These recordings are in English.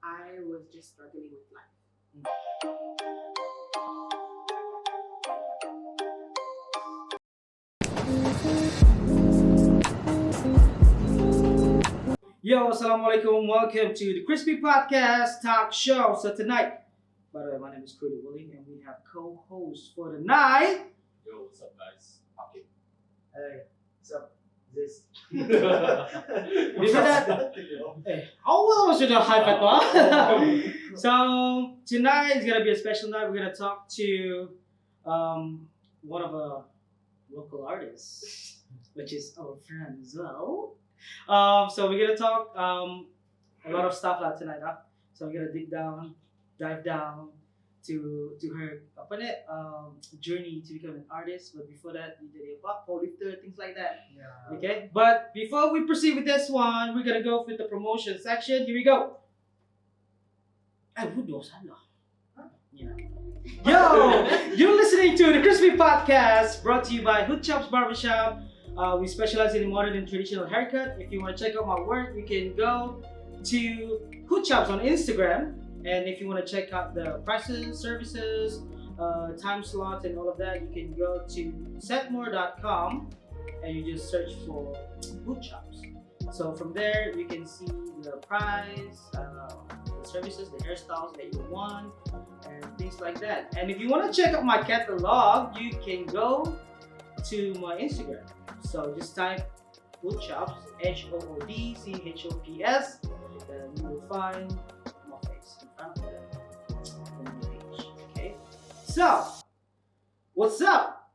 I was just struggling with life. Yo, assalamualaikum. Welcome to the Crispy Podcast Talk Show. So tonight, by the way, my name is Coolio and we have co-host for the night. Yo, what's up, guys? Okay. Hey, what's up? This. Before that, hey, how well should I hype it up? So tonight is gonna be a special night. We're gonna talk to one of our local artists, which is our friend as well. So we're gonna talk a lot of stuff like tonight, huh? So we're gonna dive down to her journey to become an artist. But before that, we did a powerlifter, things like that. Yeah. Okay. But before we proceed with this one, we're gonna go with the promotion section. Here we go. Yeah. Yo, you're listening to the Crispy Podcast, brought to you by Hood Chops Barbershop. We specialize in modern and traditional haircut. If you want to check out my work, you can go to Hood Chops on Instagram. And if you want to check out the prices, services, time slots, and all of that, you can go to setmore.com and you just search for Hood Chops. So from there, you can see the price, the services, the hairstyles that you want, and things like that. And if you want to check out my catalog, you can go to my Instagram. So just type Hood Chops, HOODCHOPS, and you will find my face in front of the page. Okay. So, what's up?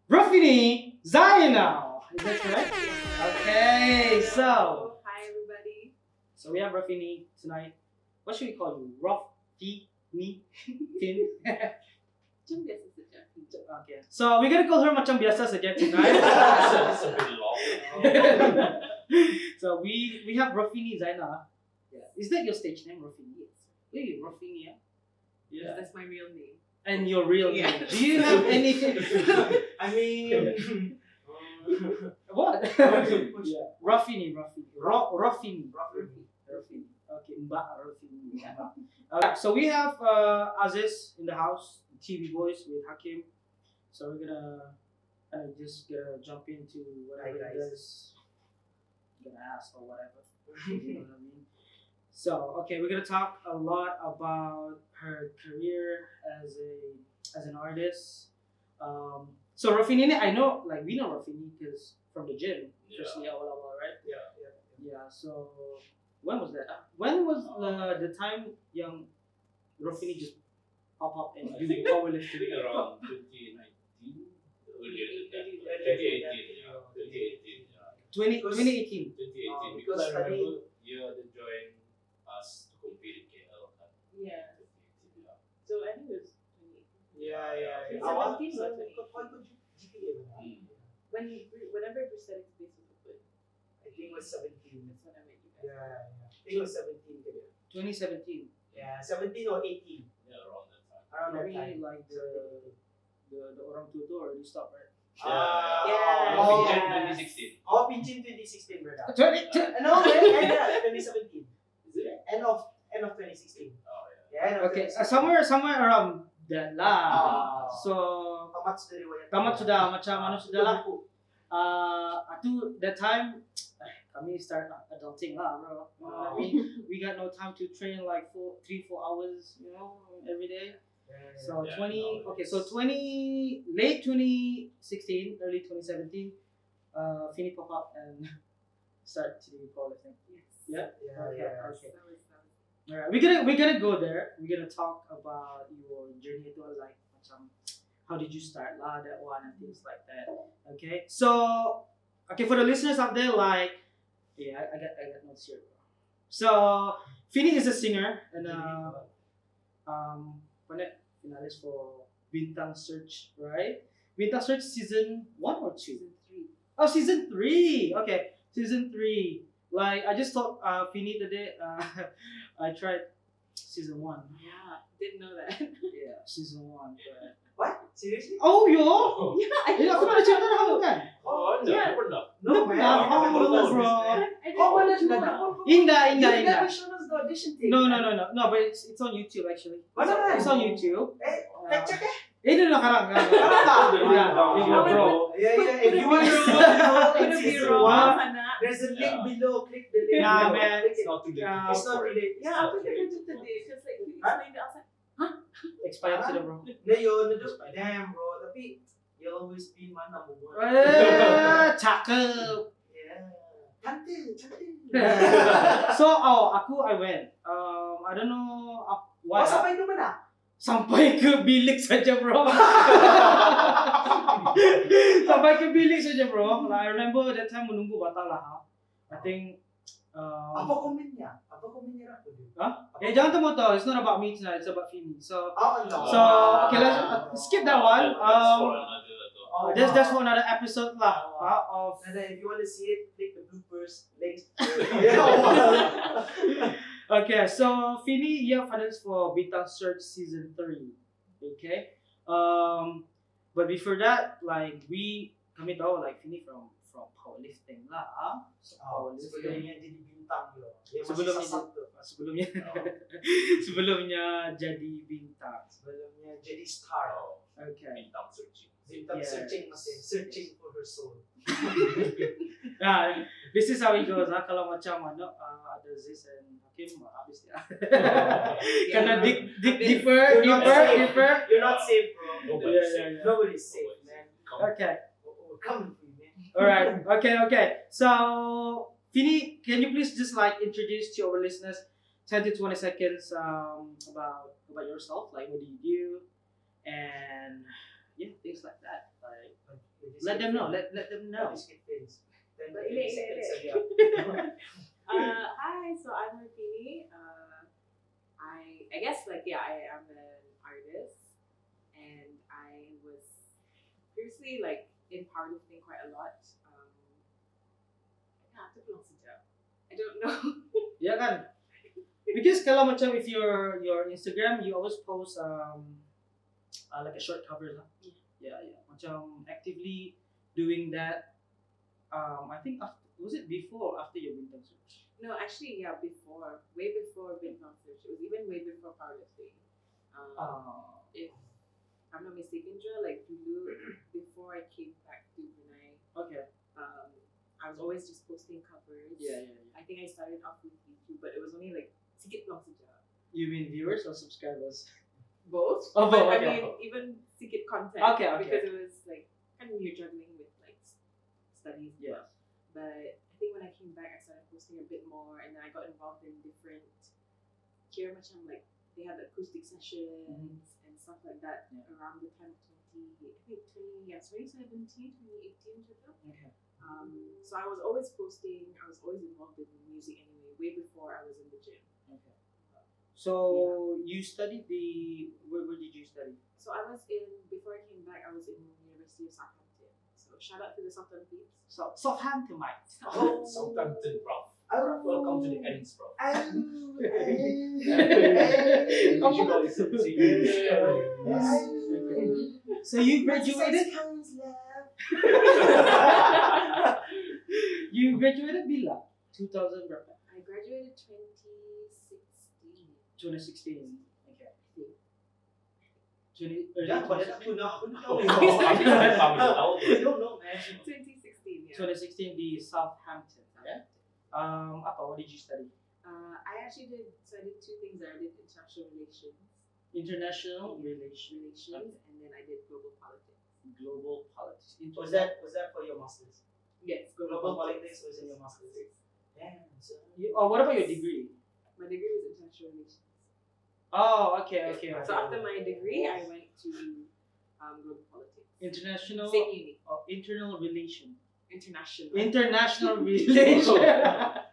Rofini Zainal. Is that correct? Okay. So, Hi everybody. so we have Rofini tonight. What should we call you? Rofini Fin. Macam biasa saja. Okay. So we're gonna call her macam biasa saja tonight. It's a bit long. So we have Rofini Zainal. Yeah. Is that your stage name, Rofini? Hey, Rofini. Yeah. That's my real name. And your real name? Yeah. Do you have any? I mean, What? Yeah. Rofini. Rofini. Okay, Mbak Rofini. So we have Aziz in the house, TB Boyz with Hakim. So we're gonna just jump into whatever Hi, you guys. guys gonna ask or whatever. You know what I mean? So okay, we're gonna talk a lot about her career as an artist. So Rofini, I know, like we know Rofini because from the gym, Yeah. especially awal-awal, right? yeah. Yeah. So when was that? When was the time young Rofini just pop up and I do think powerlifting? around 2019, earlier than that. 2018, yeah. 2018, yeah. 2018. 2018, because because I remember they joined us to compete in KL. Kan. Yeah. 2018, yeah. So I think it was 2018. Yeah. It's Awal, 17 so, or 20? kau ikut GPA ba? Whenever prosthetics space was open, I think it was 17. that's when I met you guys. Yeah. I think it was 17. Kaya. 2017. Yeah, 17 or 18. Yeah, around that time. Around that Maybe time. like the orang tua tu already stopped, right? Yeah. Oh, Pigeon Yeah. 2016. Oh, Pigeon 2016, brother. 20. No, yeah, 2017. Is it? End of 2016. Oh, yeah. Yeah, end of Okay, 2016. somewhere around that lah. Ah. So Tamat sudah riwayat. tamat sudah macam mana sudah lah. Atu that time kami start adulting lah, bro. You know what I mean? We got no time to train like 3-4 hours, you know, every day. So Yeah, 20 no, okay, so 20 late 2016, early 2017, Fini pop up and start to do powerlifting. Yes. Yeah. Okay. Yeah. Okay. That was Alright, we're gonna go there. We're gonna talk about your journey to like how did you start lah, that one and things like that. Okay, so okay, for the listeners out there, like yeah, I got notes here. So Fini is a singer and finalist for Bintang Search, right? Bintang Search season 1 or 2? season 3. Oh, season 3. Okay, season 3. Like I just told Fini today. I tried season 1. Yeah, didn't know that. Yeah, season 1. But... What? Seriously? Oh, yo! Yeah, I Eh, aku pernah cerita dah kamu kan? Oh, Yeah. pernah. No, man. pernah. I never Oh, told us bro. this, man. I didn't Oh, want that's to know. not. Indah. You never showed us the audition tape. No, but it's on YouTube actually. Mana? It's on YouTube. Eh, fact check eh? No, karang. Bro. Yeah. If you want to see Gonna be season wrong, 1, Hannah. there's a link below. Click the link. Nah, below. man. Click it. It's not too late. It's not too late. Yeah, aku terkejut today because like you explained it, I was like, Expired sila, bro. Na yun, damn bro. Tapi, you'll always be my number 1. Cakep. Yeah. Cantik. So, I went. I don't know why. Oh, sampai itu mana? Sampai ke bilik saja, bro. Sampai ke bilik saja, bro. Like, I remember that time menunggu batal lah. I think. Apa komennya aku dulu? Jangan termotor. It's not about me tonight. It's about Fini. So, Oh no. So, okay, let's skip that one. That's for another episode lah. Of And then if you want to see it, click the bloopers link. Okay, so Fini, you have finals for Beta Search Season 3. Okay. But before that, like kami tahu like Fini from powerlifting lah. So, Sebelumnya jadi bintang loh. Dia masih Sebelumnya sasat tuh. sebelumnya jadi bintang. Sebelumnya jadi star. Okay. Bintang searching. Bintang Yeah. searching for her soul. This is how it goes. Kalau macam ada Ziz and Hakim, habis dia. Karena dig deeper. You're not safe, bro. Nobody's Yeah. safe. Nobody's safe, man. Okay. We're coming for you, man. Alright. Okay. So, Fini, can you please just like introduce to our listeners 10 to 20 seconds about yourself, like what do you do, and yeah, things like that. Like let them know. Let them know. hi, so I'm Rofini. I guess like I am an artist, and I was previously like in powerlifting quite a lot. I don't know. Yeah kan? Because kalau macam if your Instagram, you always post like a short cover lah. Yeah. Macam actively doing that. I think was it before or after your bintang search? No, actually, yeah, way before bintang search. It was even way before powerlifting. If I'm not mistaken, Joe, like dulu before I came back to Brunei. Okay. I was always just posting covers. Yeah. I think I started off with YouTube, but it was only like sikit lang saja. You mean viewers or subscribers? Both. Oh, but both, I okay. mean, even sikit content. Okay. Because it was like kind of you're juggling with like studies. Yeah. But I think when I came back, I started posting a bit more, and then I got involved in different. Kira macam like they had acoustic sessions and stuff like that around the time of 2017, 2018. Okay. So I was always posting. I was always involved in music anyway, way before I was in the gym. Okay. So you studied where did you study? So before I came back, I was in University of Southampton. So shout out to the Southampton peeps. Southampton, mate. Southampton, bro. Welcome to the ends, bro. So you graduated? You graduated bila? 2000 berapa? I graduated 2016. 2016. Okay. Jangan pada aku nak. I don't know, man. 2016, yeah. 2016 di Southampton. Yeah. What did you study? I actually did two things there. I did international relations. International relations. And then I did global politics. Global politics. Was that for your masters? Yes, Global politics was in your masters. Damn. So What about your degree? My degree was international relations. Oh, okay. So after my degree, I went to global politics. International. Same uni. Internal relation. International. International relation. I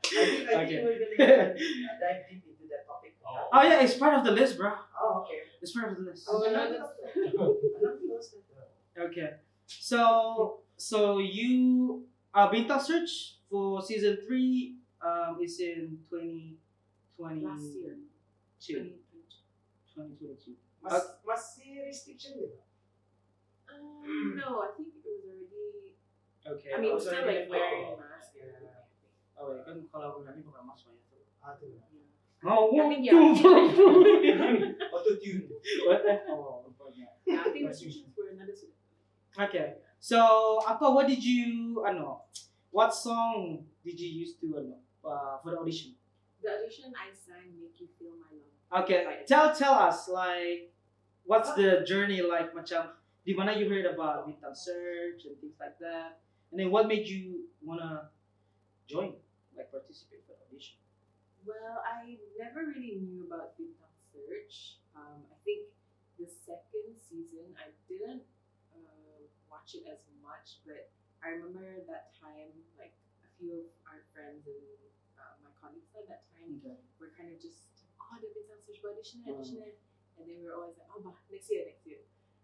think we're gonna dive deep into that topic. Oh yeah, it's part of the list, bro. Oh, okay. It's part of the list. Okay. So you bintang search for season 3 is in 2020. Last year. 2022. Masih restriction gitu. No, I think it was already. Okay. I mean, was still already like wearing like, masks. yeah. Oh, ya kan kalau berani pakai mask banyak tuh. Aduh. Oh, I think, Auto tune. Oh, banyak. Yeah, I think restrictions were another student. Okay. So, what did you, what song did you use to, for the audition? The audition I sang "Make You Feel My Love." Okay, tell us, like, what's the journey like, macam, di mana you heard about Bintang Search and things like that, and then what made you wanna join, like, participate for the audition? Well, I never really knew about Bintang Search. I think the second season I didn't watch it as much, but I remember that time, like a few of our friends and my colleagues at that time were kind of just, the Bintang Search audition, and they were always like, bah, next year.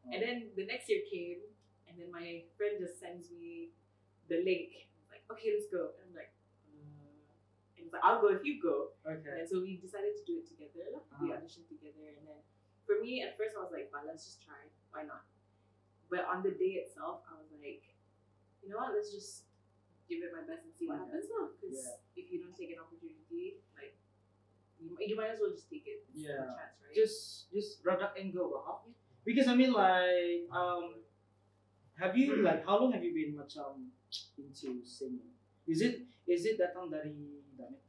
And then the next year came, and then my friend just sends me the link. I was like, okay, let's go. And I'm like, and he's like, I'll go if you go. Okay. And so we decided to do it together. We auditioned together, and then for me at first I was like, let's just try. Why not? But on the day itself, I was like, you know what? Let's just give it my best and see what happens now. Because if you don't take an opportunity, like you might as well just take it. It's a chance, right? Just product and go, huh? Because I mean, like, have you, like, how long have you been macam into singing? Is it datang dari damit?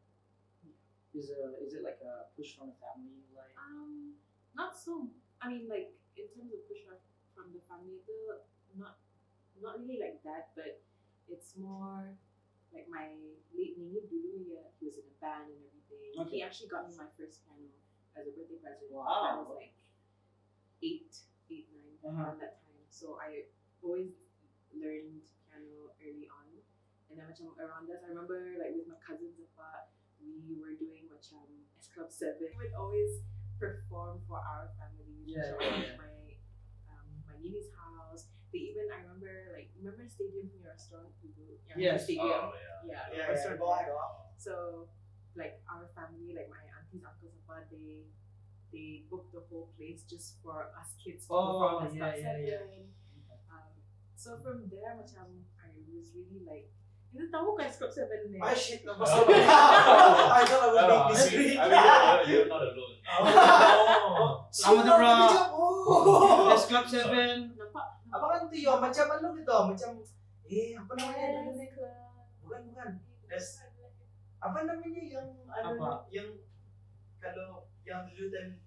Is it like a push from the family, like? Not so. I mean, like in terms of push from the family, not really like that, but it's more like my late nini dulu, he was in a band and everything. Okay. He actually got me my first piano as a birthday present. Wow. I was like 8, 9 around that time. So I always learned piano early on. And then macam around that, I remember like with my cousins, we were doing macam S Club 7. We would always perform for our family. My nini's house. They even, I remember Stadium from your restaurant? Yes. Stadium. Yeah, restaurant. go. So like our family, like my aunties, uncles, they booked the whole place just for us kids to perform at Club 7. So from there, macam I was really like, you tahu kan Club 7 ni? Ah shit, I thought I was being discreet. I mean, you're not alone. Sama tu bro. Yes, Club 7. Nampak? Apa kan tu yo macam ano gitu, macam apa namanya dulu nih? Bukan. Apa namanya yang yang kalau yang dulu dan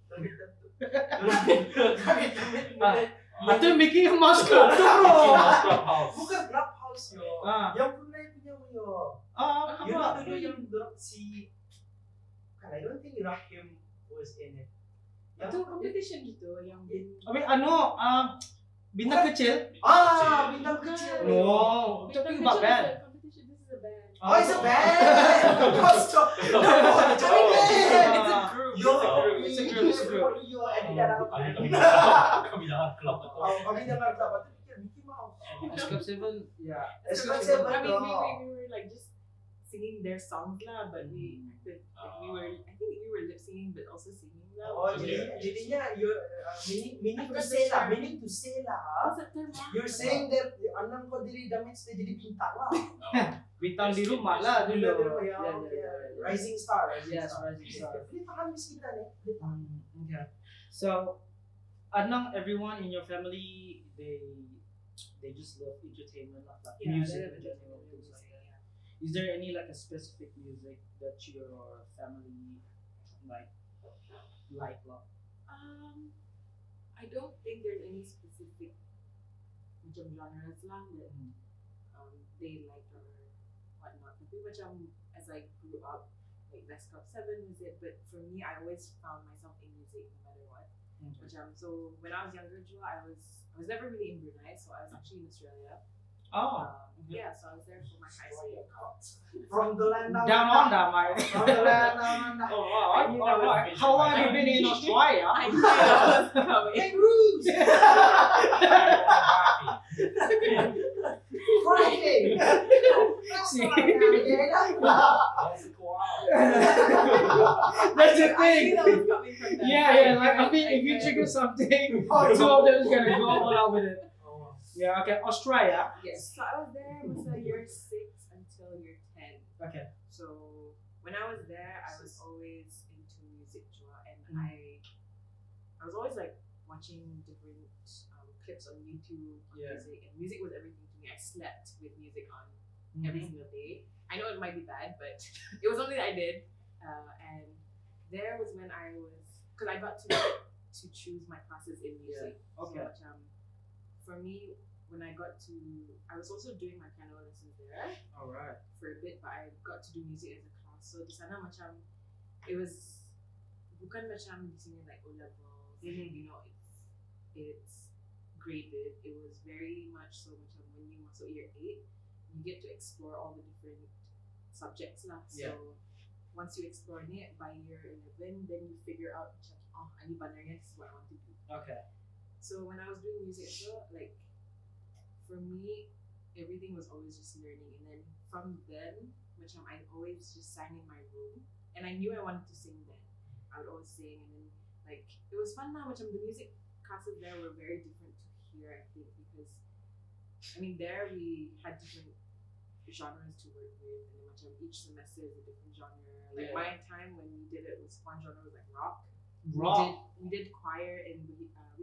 Itu yang bikin Mas Club tu bro. Bukan Clubhouse yo. Yang Brunei punya yo. You know dulu yang si I don't think Rahim was in it. Itu competition gitu yang Abi bintang kecil. Bintang kecil. No, talking about band. Competition. This is a band. Oh, it's a band. Stop. It's a group. It's a group. Yo, edit that out. Kami dengar klub itu. Kami dengar apa tu pikir Mickey Mouse. Club 7, yeah. Club 7. I mean, we were like just singing their songs lah, but we acted like I think we were lip singing but also singing lah. Oh, jadinya you meaning to say lah. What's that term? You're saying that anak kau diri damit sudah jadi bintang lah. Bintang di rumah lah dulu. Rising star. Yes, rising star. Kita paham kita nih. Okay. So, everyone in your family, they just love entertainment, like music, entertainment, things like that. Is there any like a specific music that your family like? I don't think there's any specific genres lah that they like or whatnot. Tapi macam as I grew up, like West Club 7 music, but for me, I always found myself in music no matter what. Macam so when I was younger, I was never really in Brunei, so I was actually in Australia. Yeah, so I was there for my high school. From the land down under, my. From the land down under. Oh wow! How long have you been in Australia? I knew that was coming. Kangaroos. Friday. That's the I thing. knew that was coming from them. Yeah. Like I mean, if you trigger something, two of them is gonna go all out with it. Yeah. Okay. Australia. Yes. So I was there. It was year 6 until year 10. Okay. So when I was there, I was always into music, and I was always like watching different clips on YouTube on music, and music was everything to me. I slept with music on every single day. I know it might be bad, but it was something that I did. And there was when I was, because I got to choose my classes in music. Yeah. Okay. So, for me, when I was also doing my piano lessons there. Alright. For a bit, but I got to do music as a class. So di sana macam, it was bukan macam di sini like O levels, you know, it's graded. It was very much so macam when you masuk year 8, you get to explore all the different subjects lah. So once you explore it by year 11, then you figure out macam, ini sebenarnya this is what I want to do. Okay. So when I was doing music as well, like for me, everything was always just learning, and then from then, macam I always just sang in my room, and I knew I wanted to sing then. I would always sing, and then like it was fun now. Macam the music classes there were very different to here, I think, because I mean there we had different genres to work with, and then macam each semester is a different genre. Like my time when we did it was one genre was like rock. We did choir and we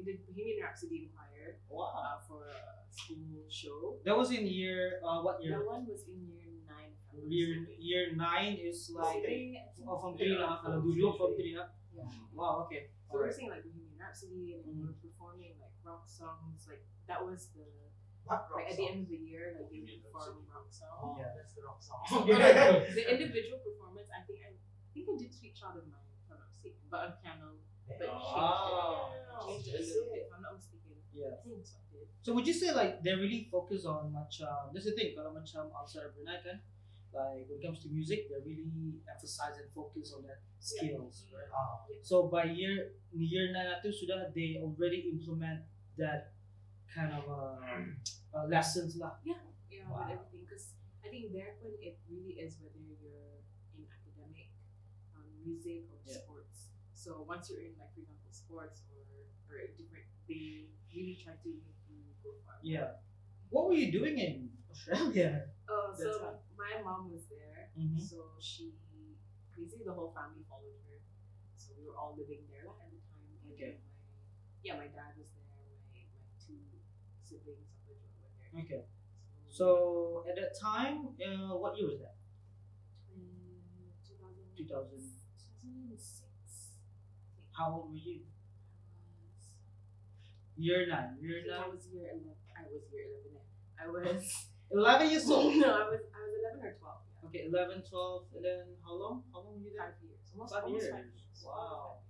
did Bohemian Rhapsody in choir. Wow. For a school show. That was in year what year? That one was in year 9. Year 9 is like from 3 lah. Kalau Yeah. dulu from 3 lah. Wow. Okay. So we're singing like Bohemian Rhapsody, and then we're performing like rock songs. Like that was the like at the end of the year, like we would perform rock songs. Yeah, that's the rock song. The individual performance, I think I did Sweet Child of Mine, if I'm not mistaken, but on piano. But changed it a little bit, if I'm not mistaken. Yeah. I think that's what I did. So would you say like they really focus on macam, that's the thing, kalau macam outside of Brunei kan, like when it comes to music, they really emphasize and focus on that skills, right? So by year 9 itu sudah they already implement that kind of lessons lah. Yeah, with everything, because I think there when it really is whether you're in academic, music or sports. So once you're in like for example sports or a different, they really try to make you go far. Yeah. What were you doing in Australia? So my mom was there, Mhm. so she basically the whole family followed her. So we were all living there at the time. And Okay. My dad was there. My 2 siblings were there. Okay. So at that time, what year was that? 2006. How old were you? Year 9. I was year 11. I was year 11. I was 11 years old. No, I was 11 or 12. Yeah. Okay, 11, 12, and then how long? How long were you there? 5 years. Almost 5 years. 5 years. Wow.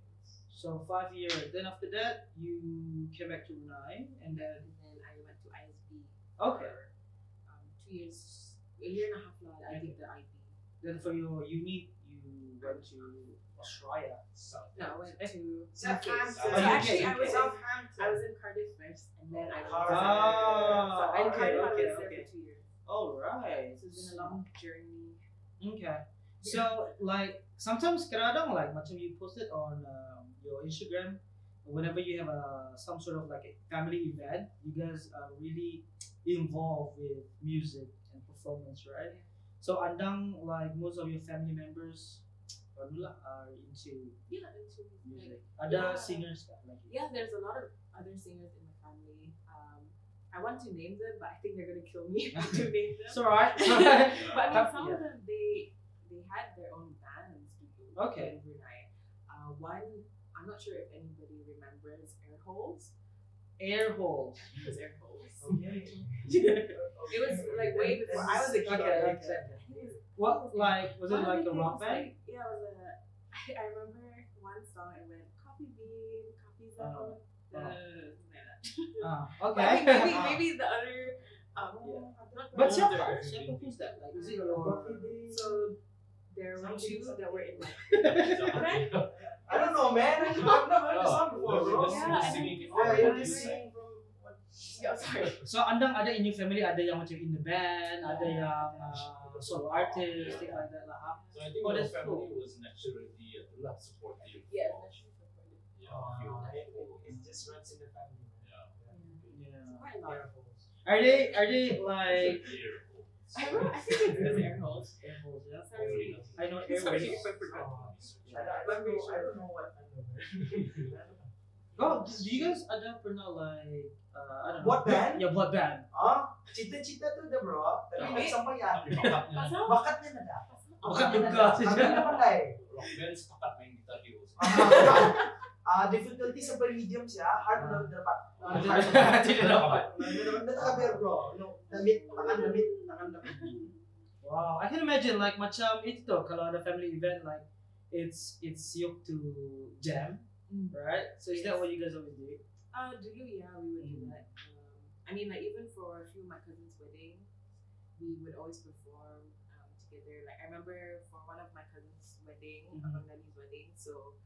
So 5 years. Then after that, you came back to Brunei, and then. And then I went to ISB. Okay. For 2 years, a year and a half now. I did the IB. Then for your uni, you went to Australia. No, I went to Southampton. So Oh, actually, UK. I was in Cardiff first, and then I went to Ah, so in okay, Cardiff, I okay, was there okay. for 2 years. All right. So it's been a long journey. Okay. So like sometimes kadang like macam you post it on your Instagram, whenever you have some sort of like a family event, you guys are really involved with music and performance, right? So andang like most of your family members are into Into music. Ada Yeah. singers kan like you? Yeah, there's a lot of other singers in my family. I want to name them, but I think they're gonna kill me if I do name them. It's alright. But I mean, some of them they had their own bands Okay. in Brunei. One, I'm not sure if anybody remembers Air Holes. Air holes. It was Air Holes. Okay. It was like way before I was a kid. Okay. I think it was, What like was it one of like the a rock things, band? like, yeah, it was a. I remember one song. It went Coffee Bean, Coffee Zone. Okay. Maybe the other. But not siapa? older. Siapa who's that? Like is it your So there were 2 that were in my. I don't know, man. I've never heard the song before, bro. Yeah, and then Yeah, you're just singing from Yeah, sorry. So andang ada in your family ada yang macam in the band, ada yang solo artist, things like that lah. Ha? So I think Oh, your that's family cool. was naturally supportive. Yeah, of, naturally supportive. yeah, It just runs in the family. yeah. Yeah. Quite a lot. Are they like I think it's air holes. air holes? Yeah. Sorry. I know Sorry, airways. I forgot. I don't know what underwear. Oh, do you guys ada pernah like I don't know. What band? Yeah, what band? Cita-cita tuh udah bro, tapi Tapi- nggak kesampaian. Pasal? Bakatnya nggak ada. Bakat juga. Tapi nggak pandai. Rock band sepakat main gitar di Oslo. Difficulty sampai medium sih ya, hard belum dapat. Tidak dapat. Udah kabar bro, no, tangan damit. Wow, I can imagine like macam itu tuh kalau ada family event like it's yuk to jam, right? So is that what you guys always do? Dulu, yeah, we would do that. I mean, like even for a few of my cousins' weddings, we would always perform together. Like I remember for one of my cousins' wedding, Abang Dani's wedding, so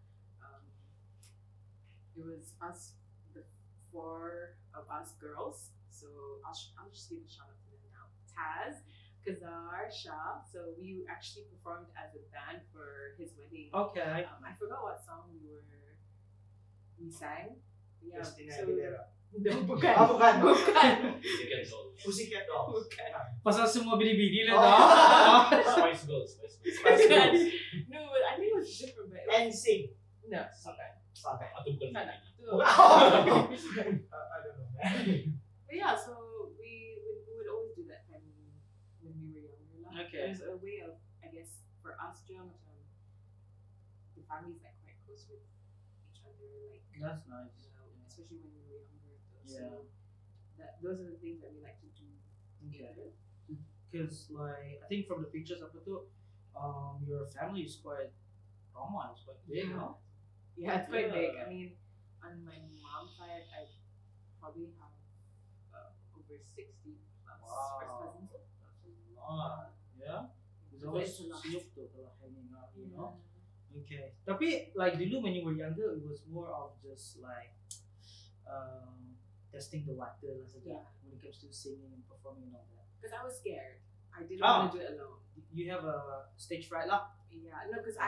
it was us, the 4 of us girls. So I'll just give a shout out to them now. Taz, Kazar, Shah. So we actually performed as a band for his wedding. Okay. I forgot what song we sang. Yeah, Christina so Aguilera. no, bukan. Bukan. Chicken Soul. Pussycat Dolls. Pasal semua bili-bili lah Oh. dah. Spice Girls. Bukan. No, but I think it was different. But it was, NSYNC. no, okay. Okay. Atau bukan Sana. ini. So, I don't know. but yeah, so we would always do that when we were younger. Lah. Okay. It was a way of, I guess, for us, John, the family's like quite close with each other, like That's nice. especially when we were younger. Yeah. So those are the things that we like to do Okay. together. Because like I think from the pictures apa tu, your family is quite Roma, it's quite big, Yeah. no? Yeah, it's quite big. Yeah. I mean, on my mom's side, I probably have over 60 plus first cousins. That's a lot. Yeah. It's So always it's a lot. siuk tu kalau hanging out, you know. Okay. Tapi like dulu when you were younger, it was more of just like testing the water lah saja Yeah. when it comes to singing and performing and all that. Because I was scared. I didn't Oh. want to do it alone. You have a stage fright lah. Yeah, no, because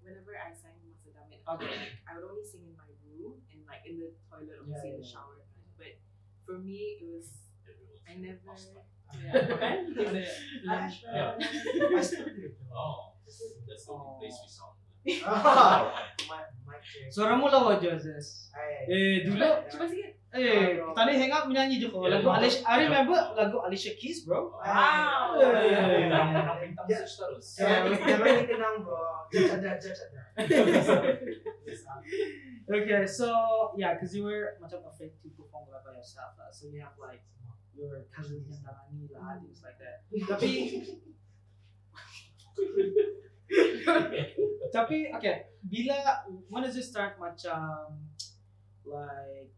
whenever I sang Masa Damit, Okay. like, I would only sing in my room and like in the toilet, obviously in the Yeah. shower. But for me, it was, Everyone's I never, past time. yeah, kan? Yeah. I still do it. Oh, that's the only place we sound. My check. Suara mu lawa Joses. Dulu Cuba sikit. kita ni hang up menyanyi je kau. Lagu Alicia, I remember lagu Alicia Keys, bro. Wow. Bintang search terus. Jangan dikenang bro. Jajah. Okay, so yeah, because you were macam afraid to perform by yourself, lah. So you have like your cousins yang nangani lah, things like that. Tapi okay, when does it start macam like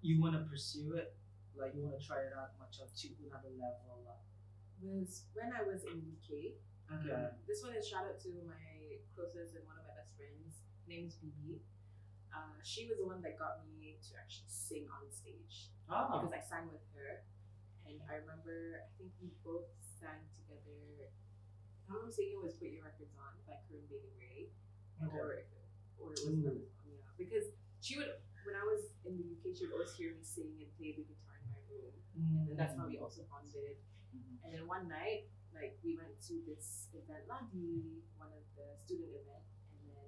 you wanna pursue it, like you wanna try it out macam to another level lah. Was when I was in UK. Okay. This one is shout out to my closest and one of my best friends. Her name's BB. She was the one that got me to actually sing on stage because I sang with her, and I remember I think we both sang together. If I'm not singing, it was "Put Your Records On" by Corinne Bailey Ray, or it was another song. Yeah, because she would when I was in the UK, she would always hear me sing and play the guitar in my room, and then that's how we also bonded. And then one night, like we went to this event, one of the student event, and then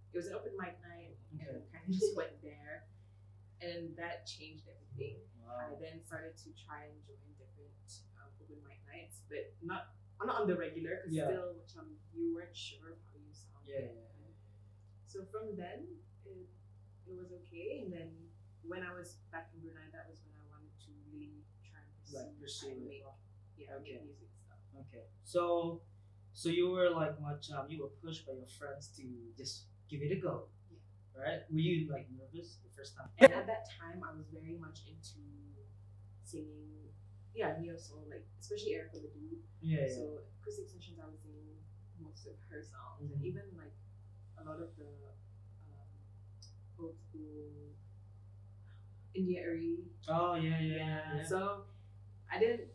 it was an open mic night, and we kind of just went there, and that changed everything. I then started to try and join different open mic nights, but not on the regular, because still you weren't sure of how you sound. So from then, it was okay, and then when I was back in Brunei, that was when I wanted to really try and pursue and make music stuff. Okay. So you were like you were pushed by your friends to just give it a go. Yeah. Right? Were you like nervous the first time? And at that time, I was very much into singing, neo soul, like especially Erica Badu. So acoustic sessions, I was singing most of her songs, and even like a lot of the old school. India Ari. Oh yeah. So I didn't.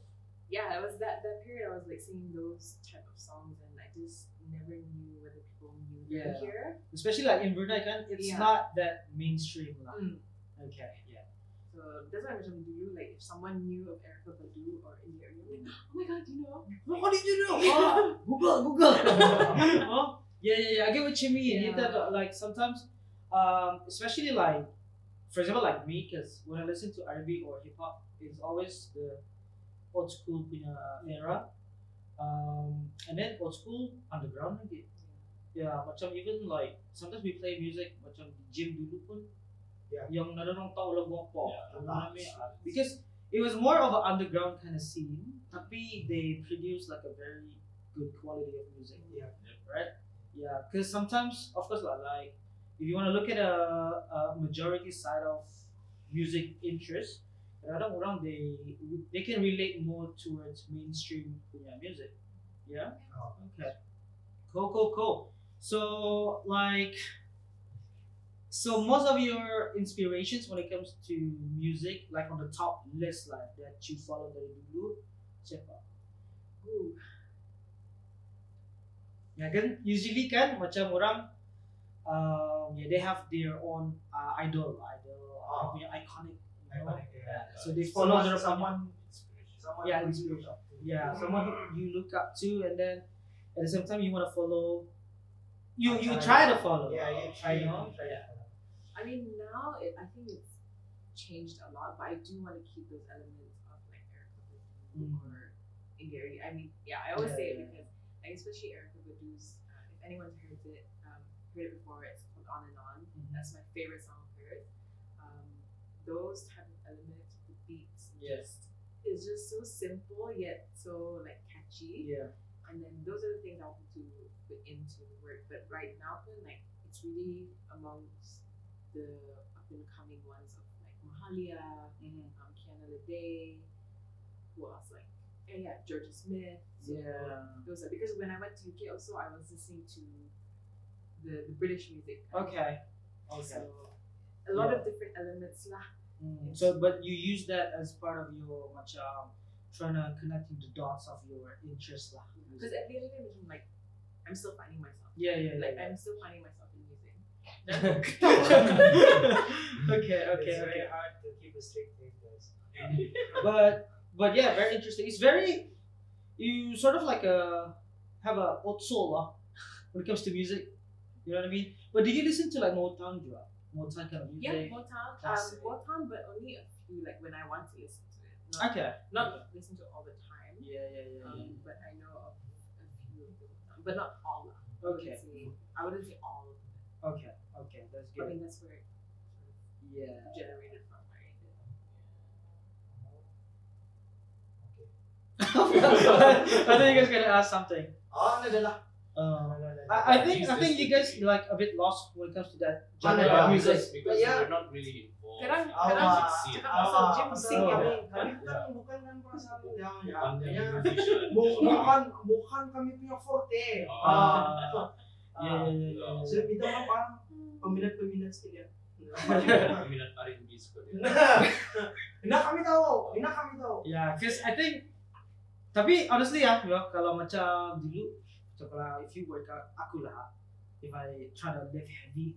Yeah, it was that period. I was like singing those type of songs, and I just never knew whether people knew them here. Especially like in Brunei, kan, it's not that mainstream lah. Okay, yeah. So that's why macam dulu, like if someone knew of Erica Badu or India Ari, I'm like, oh my god, you know? What did you know? Google. Oh, yeah. I get what you mean. Yeah. That, like sometimes, especially like, for example, like me, because when I listen to R&B or hip hop, it's always the old school punya era, and then old school underground lagi. Yeah, macam even like sometimes we play music macam di gym dulu pun, yang nada orang tahu lagu apa, because it was more of an underground kind of scene, tapi they produce like a very good quality of music. Right. Yeah, because sometimes, of course, like if you want to look at a majority side of music interest, orang they can relate more towards mainstream punya music. Yeah. Okay. Cool. So most of your inspirations when it comes to music, like on the top list, like that you follow dari dulu, siapa? Ya kan, usually kan macam orang, they have their own idol, punya iconic. So they follow someone inspiration. Yeah, someone you look up to, and then at the same time you want to follow. You try to follow. Yeah, you try. I mean, now I think it's changed a lot, but I do want to keep those elements of like Erica Badu or India Ari. I mean, I always say it because, like, especially Erica Badu's. If anyone's heard it before, it's called On and On. That's my favorite song of hers. Those type of elements, the beats, it's just so simple yet so like catchy. Yeah. And then those are the things I want to put into the work. But right now, like it's really amongst the up and coming ones of like Mahalia, Kiana Lede, who else like Georgia Smith. So those are, because when I went to UK also I was listening to the British music. Okay. So a lot of different elements lah. So, but you use that as part of your trying to connecting the dots of your interest lah. Because at the end of the day, like I'm still finding myself. I'm still finding myself in music. Okay. It's very hard to keep a straight face, guys. But yeah, very interesting. It's very, you sort of like have a old soul when it comes to music. You know what I mean? But did you listen to like Motown juga? Motown kind of music? Yeah, Motown, but only a few, like when I want to listen to it. Not listen to it all the time. But I know of a few of them, but not all. I wouldn't say all of them. Okay, that's good. I mean, that's where it sort of generated from, right? I thought you guys gonna ask something. I think you guys like a bit lost when it comes to that genre of music. Because we're not really involved. Cakap pasal gym sing kami bukan kan bukan kami punya forte. So kita apa peminat sekalian. Peminat R&B sekalian. Ina kami tahu. Yeah, because I think, tapi honestly kalau macam dulu, setelah if you work out, aku lah, if I try to lift heavy,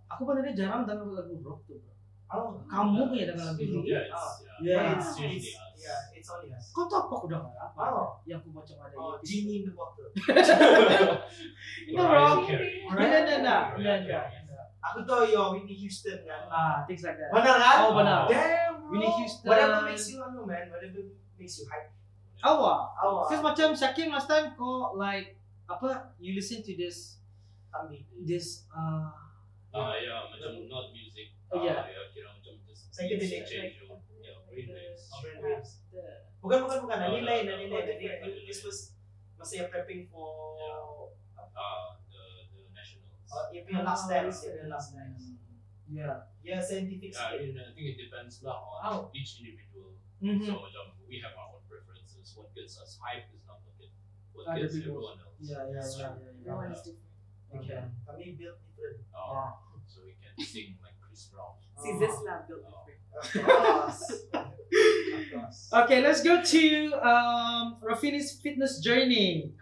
aku benar-benar jarang dengar lagu rock tuh, bro. Kamu punya dengar lagu rock? It's usually us. Yeah, it's only us. Kau tahu apa aku dengar apa? Yang aku macam ada. Genie in the bottle. No bro. No. Aku tahu Whitney Houston kan. Things like that. Benar kan? Oh benar. Damn bro. Whitney Houston. Whatever makes you hype. Because macam Shakim last time kau like you listen to this macam not music. Kira macam just psychedelic. Brainwaves. Bukan. Nilai. This was masih prepping for The nationals. Your last dance. Yeah, scientific I skill. think it depends lah on each individual. So macam we have our own preferences. What gets us hype is not what gets everyone else. Everyone is different. Okay. Kami built different. So we can sing like Chris Brown. See, this lab built different. Of course. Okay, let's go to Rofini's fitness journey.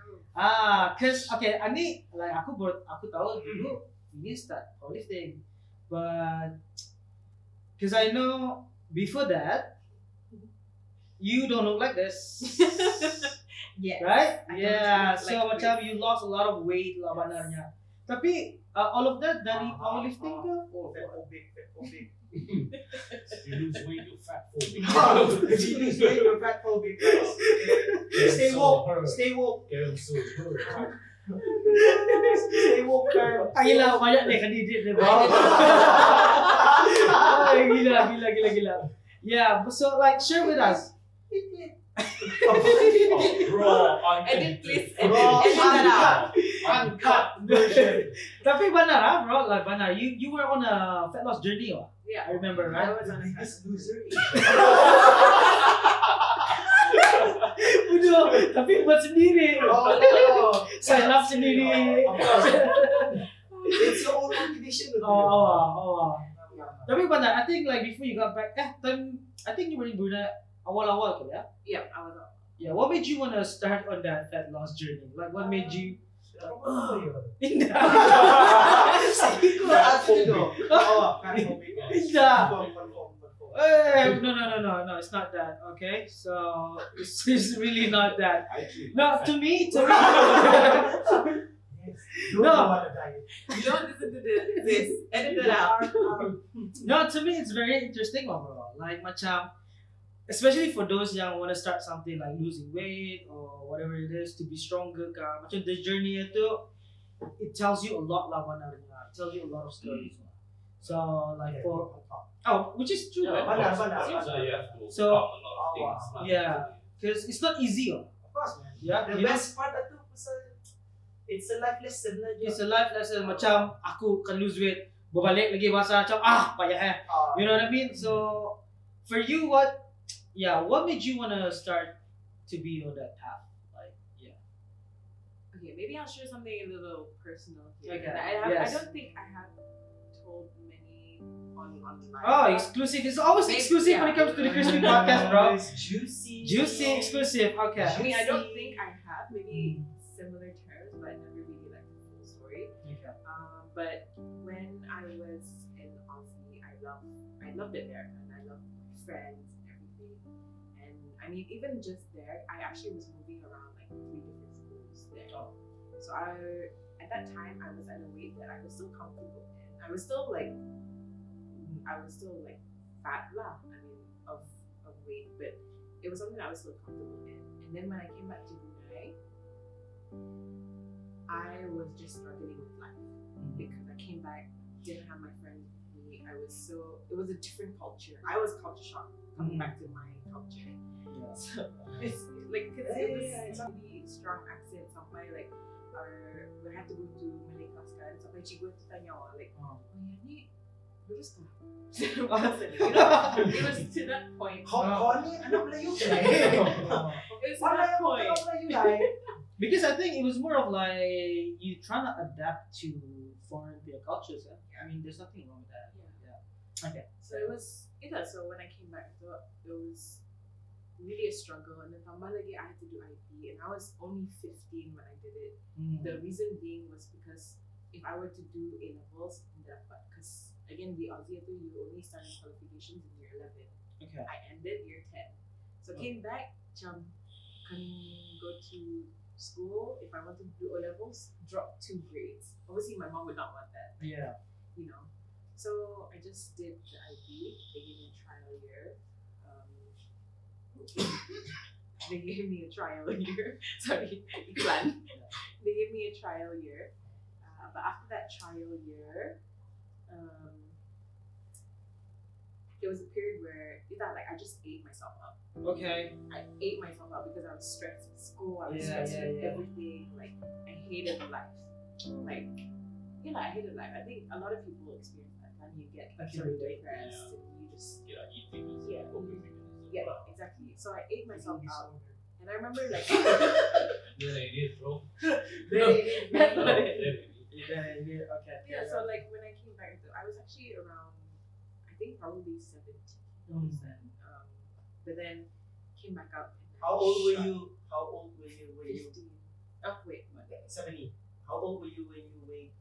Cause okay, ani like aku tahu dulu ini start powerlifting, but cause I know before that you don't look like this. Yes. Right? I don't Yeah. look So like macam you lost a lot of weight lah sebenarnya. Tapi all of that dari powerlifting ke? Fatphobic. You lose weight, you're fat phobic. If you lose weight, you're fatphobic. Stay woke. Stay woke. Stay woke, girl. Ang gila, banyak ni kandidat ni bro. Ay, gila. Yeah, so like share with us. Raw, Edit please. Raw, Edit that out. uncut version. Tapi benar bro, like benar. You were on a fat loss journey lah. Yeah. I remember, I right? was on a Biggest loser. Udah, tapi buat sendiri. Oh, Sign up sendiri. Of course. It's your own motivation. Tapi benar, I think like before you got back, I think you were in Brunei awal-awal ke ya? Yeah, I was on. Yeah, what made you want to start on that fat loss journey? Like what made you? Indah. No, it's not that. Okay, so it's really not that. No, to me. No. You don't listen to this. Edit it out. No, to me it's very interesting, bro. Like macam, especially for those yang want to start something like losing weight or whatever it is to be stronger ka. Macam the journey itu, it tells you a lot lah sebenarnya. It tells you a lot of stories. So like which is true. Yeah, Right? of course. So you have to So, overcome a lot of things. yeah. Because it's not easy. Of course, man. Yeah, The you best part itu it's a life lesson lah. it's a life lesson. Macam aku can lose weight, berbalik lagi bahasa macam payah You know what I mean? So for you, what made you wanna start to be on that path? Like, yeah. Okay, maybe I'll share something a little personal here. Okay, I yes. don't think I have told many online. Oh, exclusive. It's always Maybe, exclusive when it comes to the Crispy Podcast, bro. It's juicy. Juicy, exclusive. Okay. I mean, I don't think I have. Maybe similar terms, but I never really like the full story. Okay. But when I was in Aussie, I loved America and I loved my friends and everything. And I mean, even just there, I actually was moving around like 3 different schools there. Oh. So at that time, I was at a weight that I was still comfortable in. I was still like fat lah. I mean, of weight, but it was something I was still comfortable in. And then when I came back to Brunei, I was just struggling with life because I came back, didn't have my friends with me. It was a different culture. I was culture shocked coming back to my culture. Yeah. So it's like, because it was really strong accent. Sampai like, we had to go to Malay class kan. Sampai cikgu tu tanya like, ni lurus tak? You know, it was to that point. Kau ni anak Melayu kan? It was to that point. Because I think it was more of like you trying to adapt to foreign cultures. I mean, there's nothing wrong with that. Yeah. Okay. So it was, so when I came back, I thought it was really a struggle. And then tambah lagi, I had to do IB, and I was only 15 when I did it. The reason being was because if I were to do A levels, because again, the Aussie, you only started qualifications in year 11. Okay. I ended year 10. So came back, can go to school. If I wanted to do O levels, drop 2 grades. Obviously, my mom would not want that. Yeah. You know. So I just did the IB. They gave me a trial year. They gave me a trial year. Sorry, iklan. They gave me a trial year. But after that trial year, it was a period where I just ate myself up. Okay. I ate myself up because I was stressed at school. I was stressed with everything. Like, I hated life. Like, I hated life. I think a lot of people experience that when you get sort of depressed and you just eating is Yeah. a coping mechanism. Yeah, exactly. So I ate myself out, and I remember like Then I did, bro. Okay. yeah. So like when I came back, I was actually around, I think probably 17. But then came back up. And How old were shot you? How old were you when you 15. Oh wait, what? 70? How old were you when you weighed?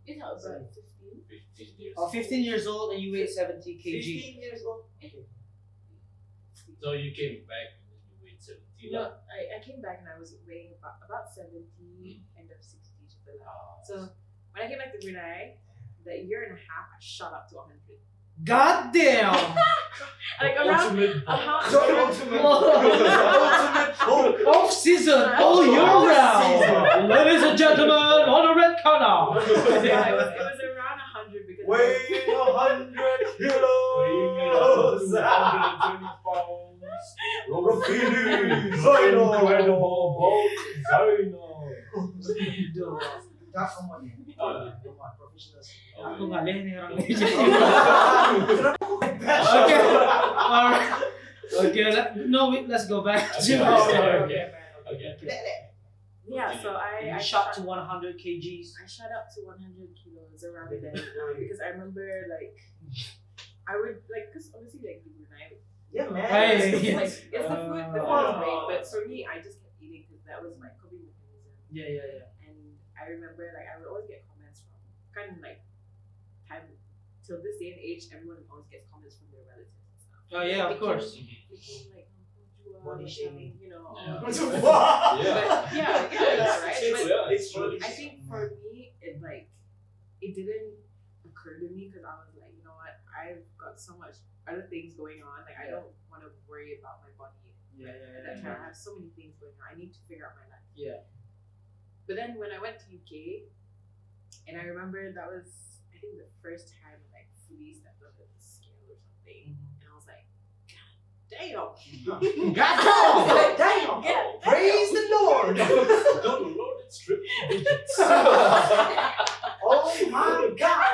It was about 15. 15 years. 15 years old and you weigh 70 kg. 15 years old. Okay. So you came back and then you weighed 70. No, I came back and I was weighing about 70, end of 60 to the left. So when I came back to Brunei, the year and a half, I shot up to 100. God damn! Like around ultimate Off season, all year round. Ladies and gentlemen, on the red corner. yeah, it was around 100 because Weighing 100 kilos. 120 pounds. Rofini. Incredible bulk. Come on, professionals. Ako nga, leheng orang Okay. Alright. Okay, let's go back to yeah, so I shot to 100 kgs. I shot up to 100 kilos around then because I remember like I would like because obviously like the Brunei Yeah, man. it's the food is great, but for me I just kept eating because that was my coping mechanism. Yeah. And I remember like I would always get comments from kind of like time till this day and age, everyone always gets comments from their relatives and stuff. Oh yeah, of course. Like Body shaming. you know. Yeah. But Yeah. right. But It's true. I think for me, it didn't occur to me because I was like, you know what, I've got so much other things going on. Like I don't want to worry about my body. At that time, I have so many things going on. I need to figure out my life. Yeah. But then when I went to UK, and I remember that was I think the first time I like fully stepped up at the scale or something, and I was like, God damn. God Damn. Damn. Praise the Lord. Don't load it triple digits. Oh my God.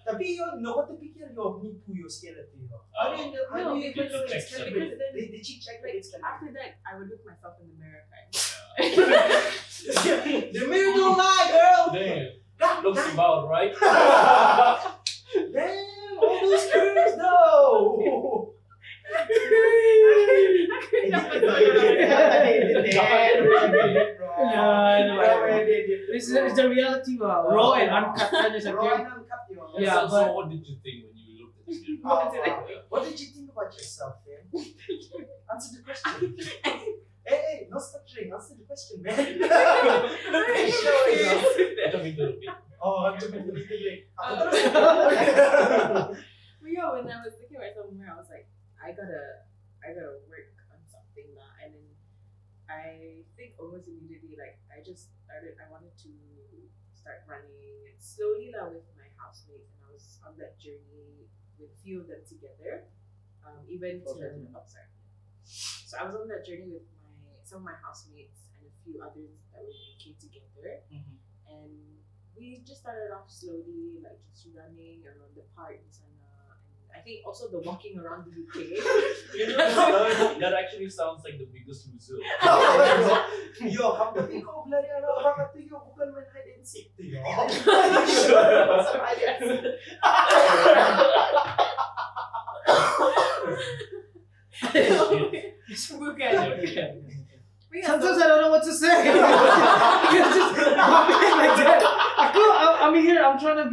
Tapi yun, no, what the picture yo, ni puyo skeleton yo. How do you because then Did she check like it's after that, I would look myself in the mirror, kind The mirror don't lie, girl. Damn. Looks about right. Damn, all those curves though. It's the reality, raw and uncut kind is okay. Yeah, So but what did you think when you looked at this video? What did you think about yourself, man? Answer the question. Hey, no stuttering. Answer the question, man. Oh, I'm too big. But yeah, when I was looking at myself in the mirror, I was like, I gotta work on something now. And then I think almost immediately, like I wanted to start running and slowly with my housemates, and I was on that journey with a few of them together. So I was on that journey with some of my housemates and a few others that were in UK together, and we just started off slowly, like just running around the parks and I think also the walking around the UK. That actually sounds like the biggest loser. Yo, kapatid ko, blari baka to yo, bukan man hide and seek to yo. sometimes I don't know what to say. It's just like that. I'm here. I'm trying to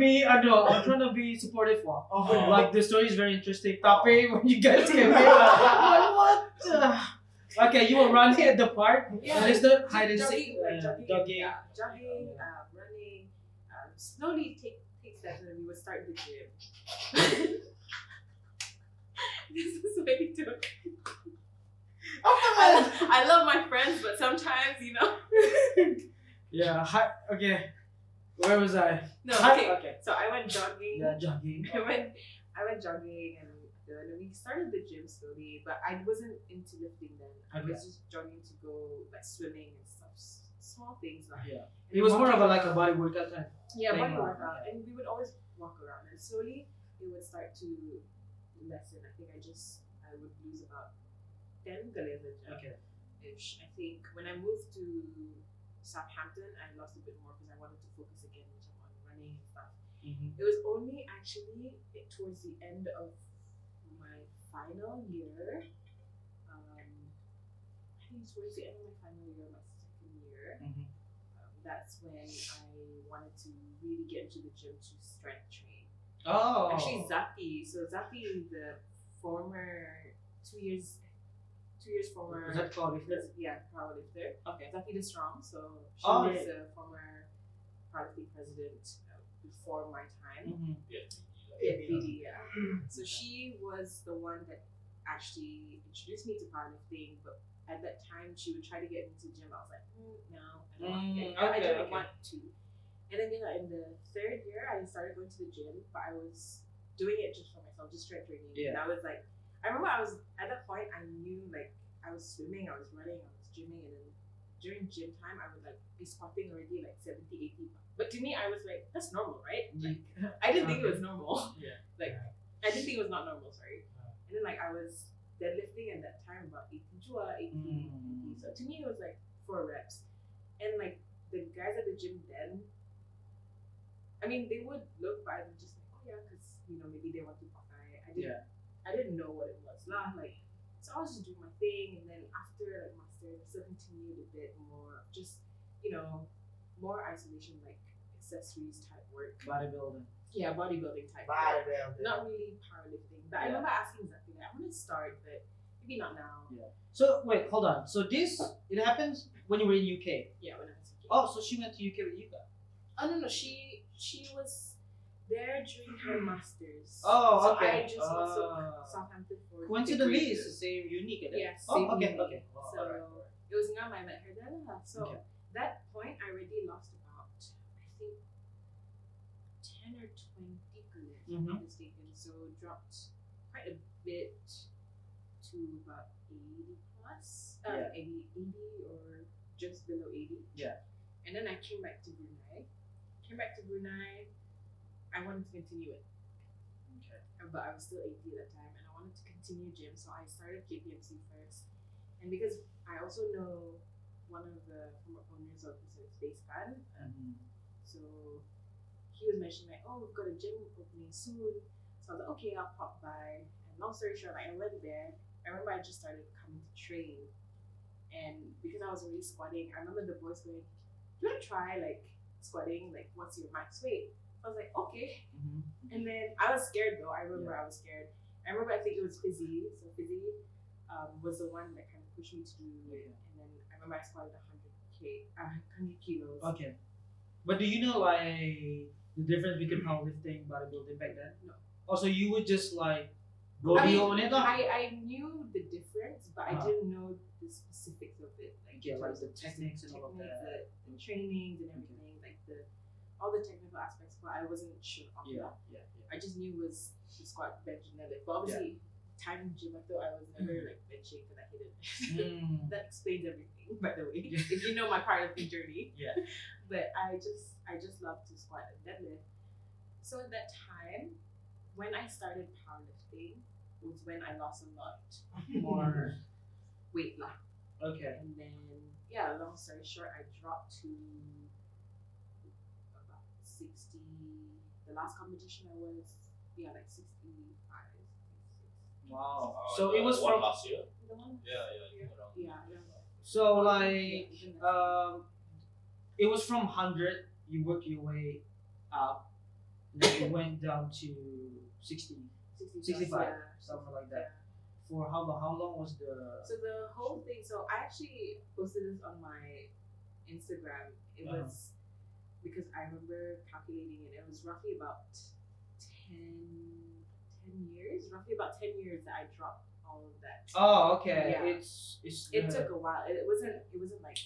be supportive. Like the story is very interesting. Tapi when you guys came here, like what? Okay, you were running at the park. Yeah, Is the hide and seek? jogging, running, slowly take steps, and then we would start the gym. This is way too. I love my friends, but sometimes, you know. Yeah. Okay. Where was I? No. Okay. So I went jogging. Yeah, jogging. I went jogging, and then we started the gym slowly. But I wasn't into lifting then. I was just jogging to go like swimming and stuff, small things like. Yeah. It was more of a body workout time. Yeah, body thing, workout, and we would always walk around, and slowly it would start to lessen. I think I would lose about 10 kilos. Okay. Ish. I think when I moved to Southampton, I lost a bit more because I wanted to focus again on running and stuff. It was only actually towards the end of my final year. I think it's towards the end of my final year, my second year. That's when I wanted to really get into the gym to strength train. Oh. Actually, Zaki. So Zaki is the former 2 years former. Was that powerlifter? Yeah, powerlifter. Okay. Zaki the Strong. So she Oh, was yeah. the former powerlifting president before my time. Yeah. Yeah. So she was the one that actually introduced me to powerlifting, but at that time she would try to get me to the gym. I was like, no, I didn't want to. And then in the third year, I started going to the gym, but I was doing it just for myself, just strength training. Yeah. And I was like, I remember I was at that point. I knew like I was swimming, I was running, I was gymming, and then during gym time, I would like be squatting already like 70, 80. But to me, I was like, that's normal, right? Like, I didn't think it was normal. Yeah. Like, I didn't think it was not normal, sorry. And then like I was deadlifting at that time about 80 chua, 80. So to me, it was like 4 reps. And like the guys at the gym then, I mean, they would look, but I was just like, oh yeah, because maybe they want to buy. I didn't know what it was lah. Like, so I was just doing my thing, and then after like master, I still continued a bit more, just more isolation, like accessories type work. Bodybuilding. Yeah, bodybuilding type work. Not really powerlifting. But I Yeah. remember asking Zaki, like, I want to start, but maybe not now. Yeah. So wait, hold on. So it happens when you were in UK. Yeah, when I was a kid. Oh, so she went to UK with you guys. Oh no, she was there during her masters. Oh, so okay. I just also Southampton for Coincidentally, degree. it's the same unique. Isn't it? Yeah, Oh, same okay, uni. okay. Oh, So alright. it was Ngam I met her there lah. So Okay. that point I already lost about I think 10 or 20 kilos, if I'm not mistaken. So dropped quite a bit to about 80 plus. Yeah. 80 or just below 80. Yeah. And then I came back to Brunei. I wanted to continue it. Okay. But I was still 80 at that time, and I wanted to continue gym, so I started KPMC first. And because I also know one of the former owners of the Space Can, so he was mentioning like, oh, we've got a gym opening soon. So I was like, okay, I'll pop by. And long story short, like I went there. I remember I just started coming to train, and because I was already squatting, I remember the boys going, "You wanna try like squatting? Like, what's your max weight?" I was like, okay. And then I was scared though. I remember I was scared. I think it was Fizzy. So Fizzy was the one that kind of pushed me to do it. And then I remember I squatted 100 kilos. Okay. But do you know like the difference between powerlifting and bodybuilding back then? No. Also, you would just like rodeo on it, lah. I knew the difference, but I didn't know the specifics of it. Like, like the techniques and all of that. The trainings and everything, like all the technical aspects, but I wasn't sure of that. Yeah. I just knew it was the squat, bench, and deadlift. But obviously, time gym, I thought I was never like benching because I hated it. That explains everything, by the way. If you know my powerlifting journey. Yeah. But I just love to squat and deadlift. So at that time, when I started powerlifting, was when I lost a lot more weight lah. Okay. And then long story short, I dropped to about 60. The last competition I was like 65. Wow. So it was one from. last year. The one. Yeah. So like it was from 100. You worked your way up, and then you went down to 60, 65, something like that. For how long? How long was the? So the whole thing. So I actually posted this on my Instagram. It was because I remember calculating it. It was roughly about 10 years. Roughly about 10 years that I dropped all of that. Oh, okay. Yeah. It took a while. It wasn't like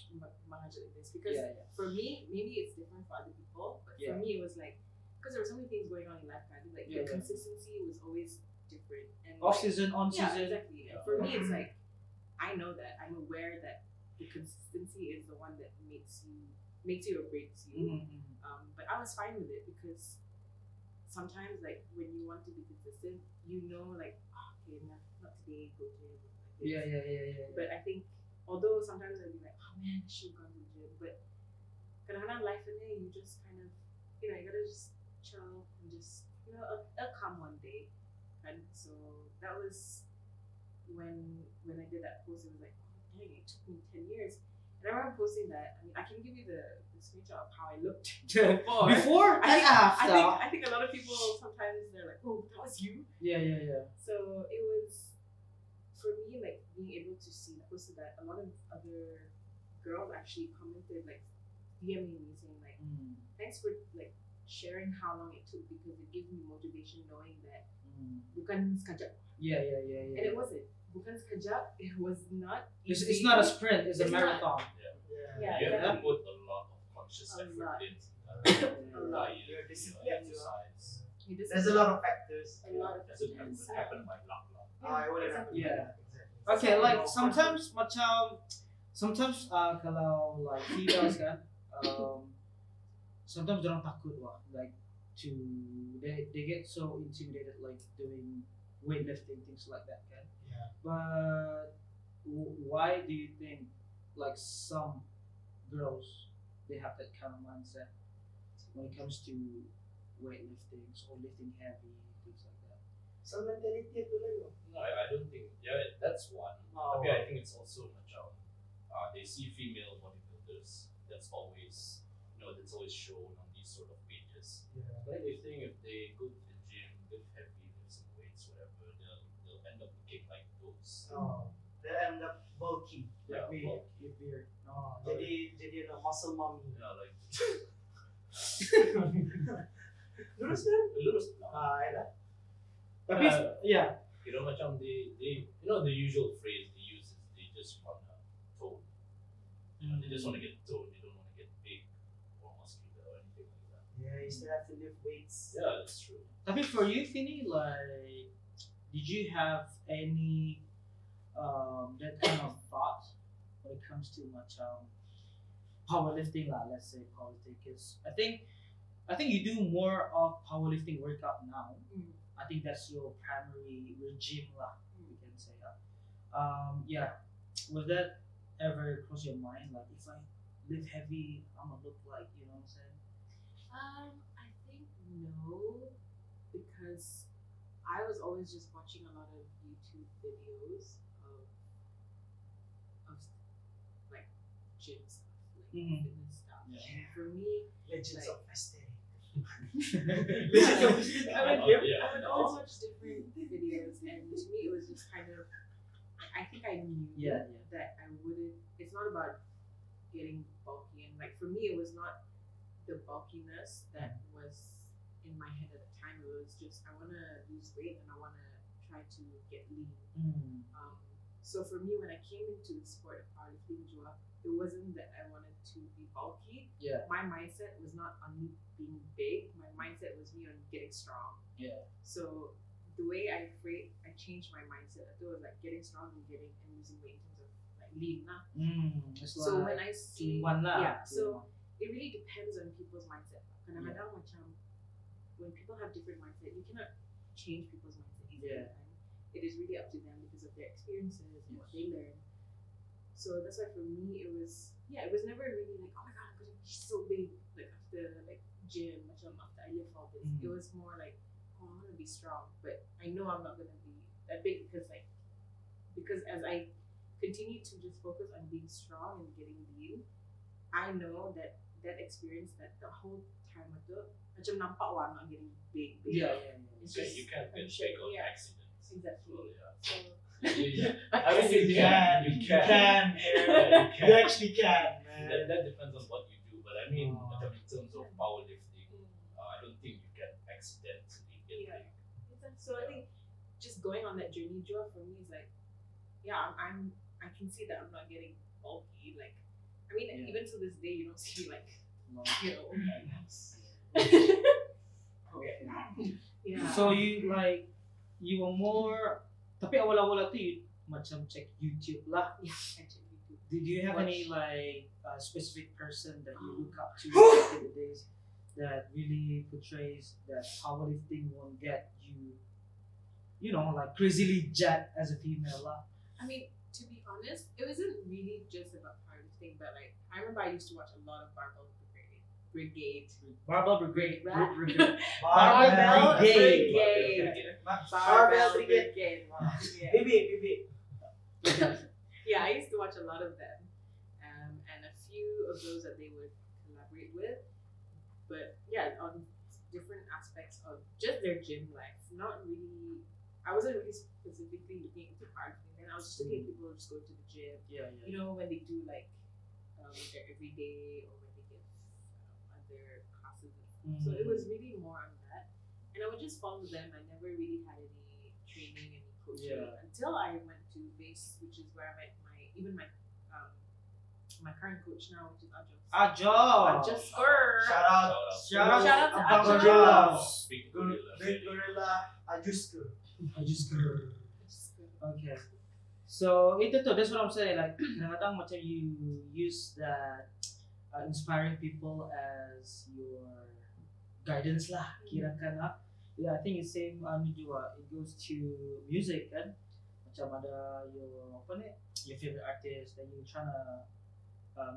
managed like this because for me, maybe it's different for other people, but for me it was like because there were so many things going on in life. Like the consistency was always different. And off season, on season. Yeah, exactly. And for me, it's like I know that I'm aware that the consistency is the one that makes you or breaks you. But I was fine with it because sometimes like when you want to be consistent, like okay, not today, go to gym. Like this. Yeah. But I think although sometimes I'd be like, oh man, I should have gone to the gym, but kadang-kadang life in there, you just kind of you gotta just chill and just Bukan. So that was when I did that post. It was like, oh dang, it took me 10 years. And I remember posting that. I mean, I can give you the screenshot of how I looked before. Before and after. I think a lot of people sometimes they're like, oh, that was you. Yeah. So it was for me like being able to see posted that a lot of other girls actually commented like DMing me saying like, thanks for like sharing how long it took because it gives me motivation knowing that bukan sekejap. Yeah. And it wasn't. Bukan sekejap. It was not. It's not a sprint. It's a It's marathon. Yeah, You have to exactly. put a lot of conscious A effort lot. in A lot. diet, Your discipline, exercise. You just There's a lot of factors. a lot of Doesn't factors. happen by luck. It wouldn't happen. Yeah. Exactly. Okay, like sometimes kalau like females kan, sometimes they don't takut lah, like they get so intimidated like doing weightlifting things like that kan. Yeah. But why do you think like some girls they have that kind of mindset when it comes to weightlifting or lifting heavy things like that? So mentality itu lang. No, I don't think. Yeah, that's one. Oh. Tapi I think it's also macam they see female bodybuilders. That's always that's always shown on these sort of pages. Yeah. But they think if they go to the gym, lift heavy, lift some weights, whatever, they'll end up looking like those. Oh, they end up bulky. Yeah, Like me. bulky. With beard. Oh, jadi muscle mommy. Yeah, like Lurus kan? lurus. Elah. Tapi yeah. Macam they the usual phrase they use is they just wanna tone. They just wanna get toned. They don't wanna get big or muscular or anything like that. Yeah, you still have to lift weights. Yeah, that's true. Tapi for you, Fini, like, did you have any that kind of thought when it comes to much powerlifting lah? Let's say powerlifting, because I think you do more of powerlifting workout now. I think that's your primary regime lah. We can say that. Yeah. Was that ever cross your mind? Like, if I lift heavy, I'm gonna look like, you know what I'm saying? I think no, because I was always just watching a lot of YouTube videos of like gym stuff, like fitness stuff. Yeah. And for me, Legends like- of Aesthetic. I would always watch different videos, and to me, it was just kind of. I think I knew that I wouldn't. It's not about getting bulky, and like for me, it was not the bulkiness that was in my head at the time. It was just I want to lose weight and I want to try to get lean. So for me, when I came into the sport of powerlifting, it wasn't that I wanted to be bulky. Yeah. My mindset was not on me being big. My mindset was me on getting strong. Yeah. So the way I changed my mindset, it was like getting strong and losing weight in terms of like lean lah. So when I see so it really depends on people's mindset. Kadang-kadang macam when people have different mindset, you cannot change people's mindset easily. It is really up to them because of their experiences and what they learn. So that's why for me it was never really like, oh my god, I'm gonna be so big like after like gym, after I lift all this. It was more like, oh, I wanna be strong, but I know I'm not gonna be that big because as I continue to just focus on being strong and getting lean, I know that experience that the whole time macam nampak I'm not getting big. Yeah. It's Okay, just, you can't I'm get sure- big on yeah. accidents. Exactly. So, yeah. So I mean, you can. You actually can, man. That depends on what you do, but I mean, in terms of powerlifting, I don't think you can accidentally get Yeah. big. So I think just going on that journey, Joa, for me is like, I can see that I'm not getting bulky. Like, I mean, even to this day, you don't see like, yeah. So you were more, tapi awal-awal tu you macam check YouTube lah. Yeah, I check YouTube. Did you have Watch. any like specific person that you look up to back in the days that really portrays that powerlifting won't get you, like crazily jacked as a female lah? I mean, to be honest, it wasn't really just about powerlifting, but like I remember I used to watch a lot of Barbell Brigade. Barbell Brigade. Barbell Barbell Brigade. My Barbell Brigade. Yeah. Bibi. Yeah, I used to watch a lot of them, and a few of those that they would collaborate with. But yeah, on different aspects of just their gym life. Not really. I wasn't really specifically looking into powerlifting. Then I was just looking at people who just go to the gym. Yeah. You know, when they do like their everyday or when they get other classes. So it was really more on that, and I would just follow them. I never really had any training, any coaching until I went to base, which is where I met my current coach now, which is Ajo. Ajo. Shout out Shout out to Abang Ajo. Gorilla. Speak Great Gorilla Ajusker. Okay. So itu tuh, that's what I'm saying. Like kadang-kadang macam you use that inspiring people as your guidance lah, kirakan lah. Yeah, I think it's same juga. It goes to music kan. Macam ada your favorite artist that you tryna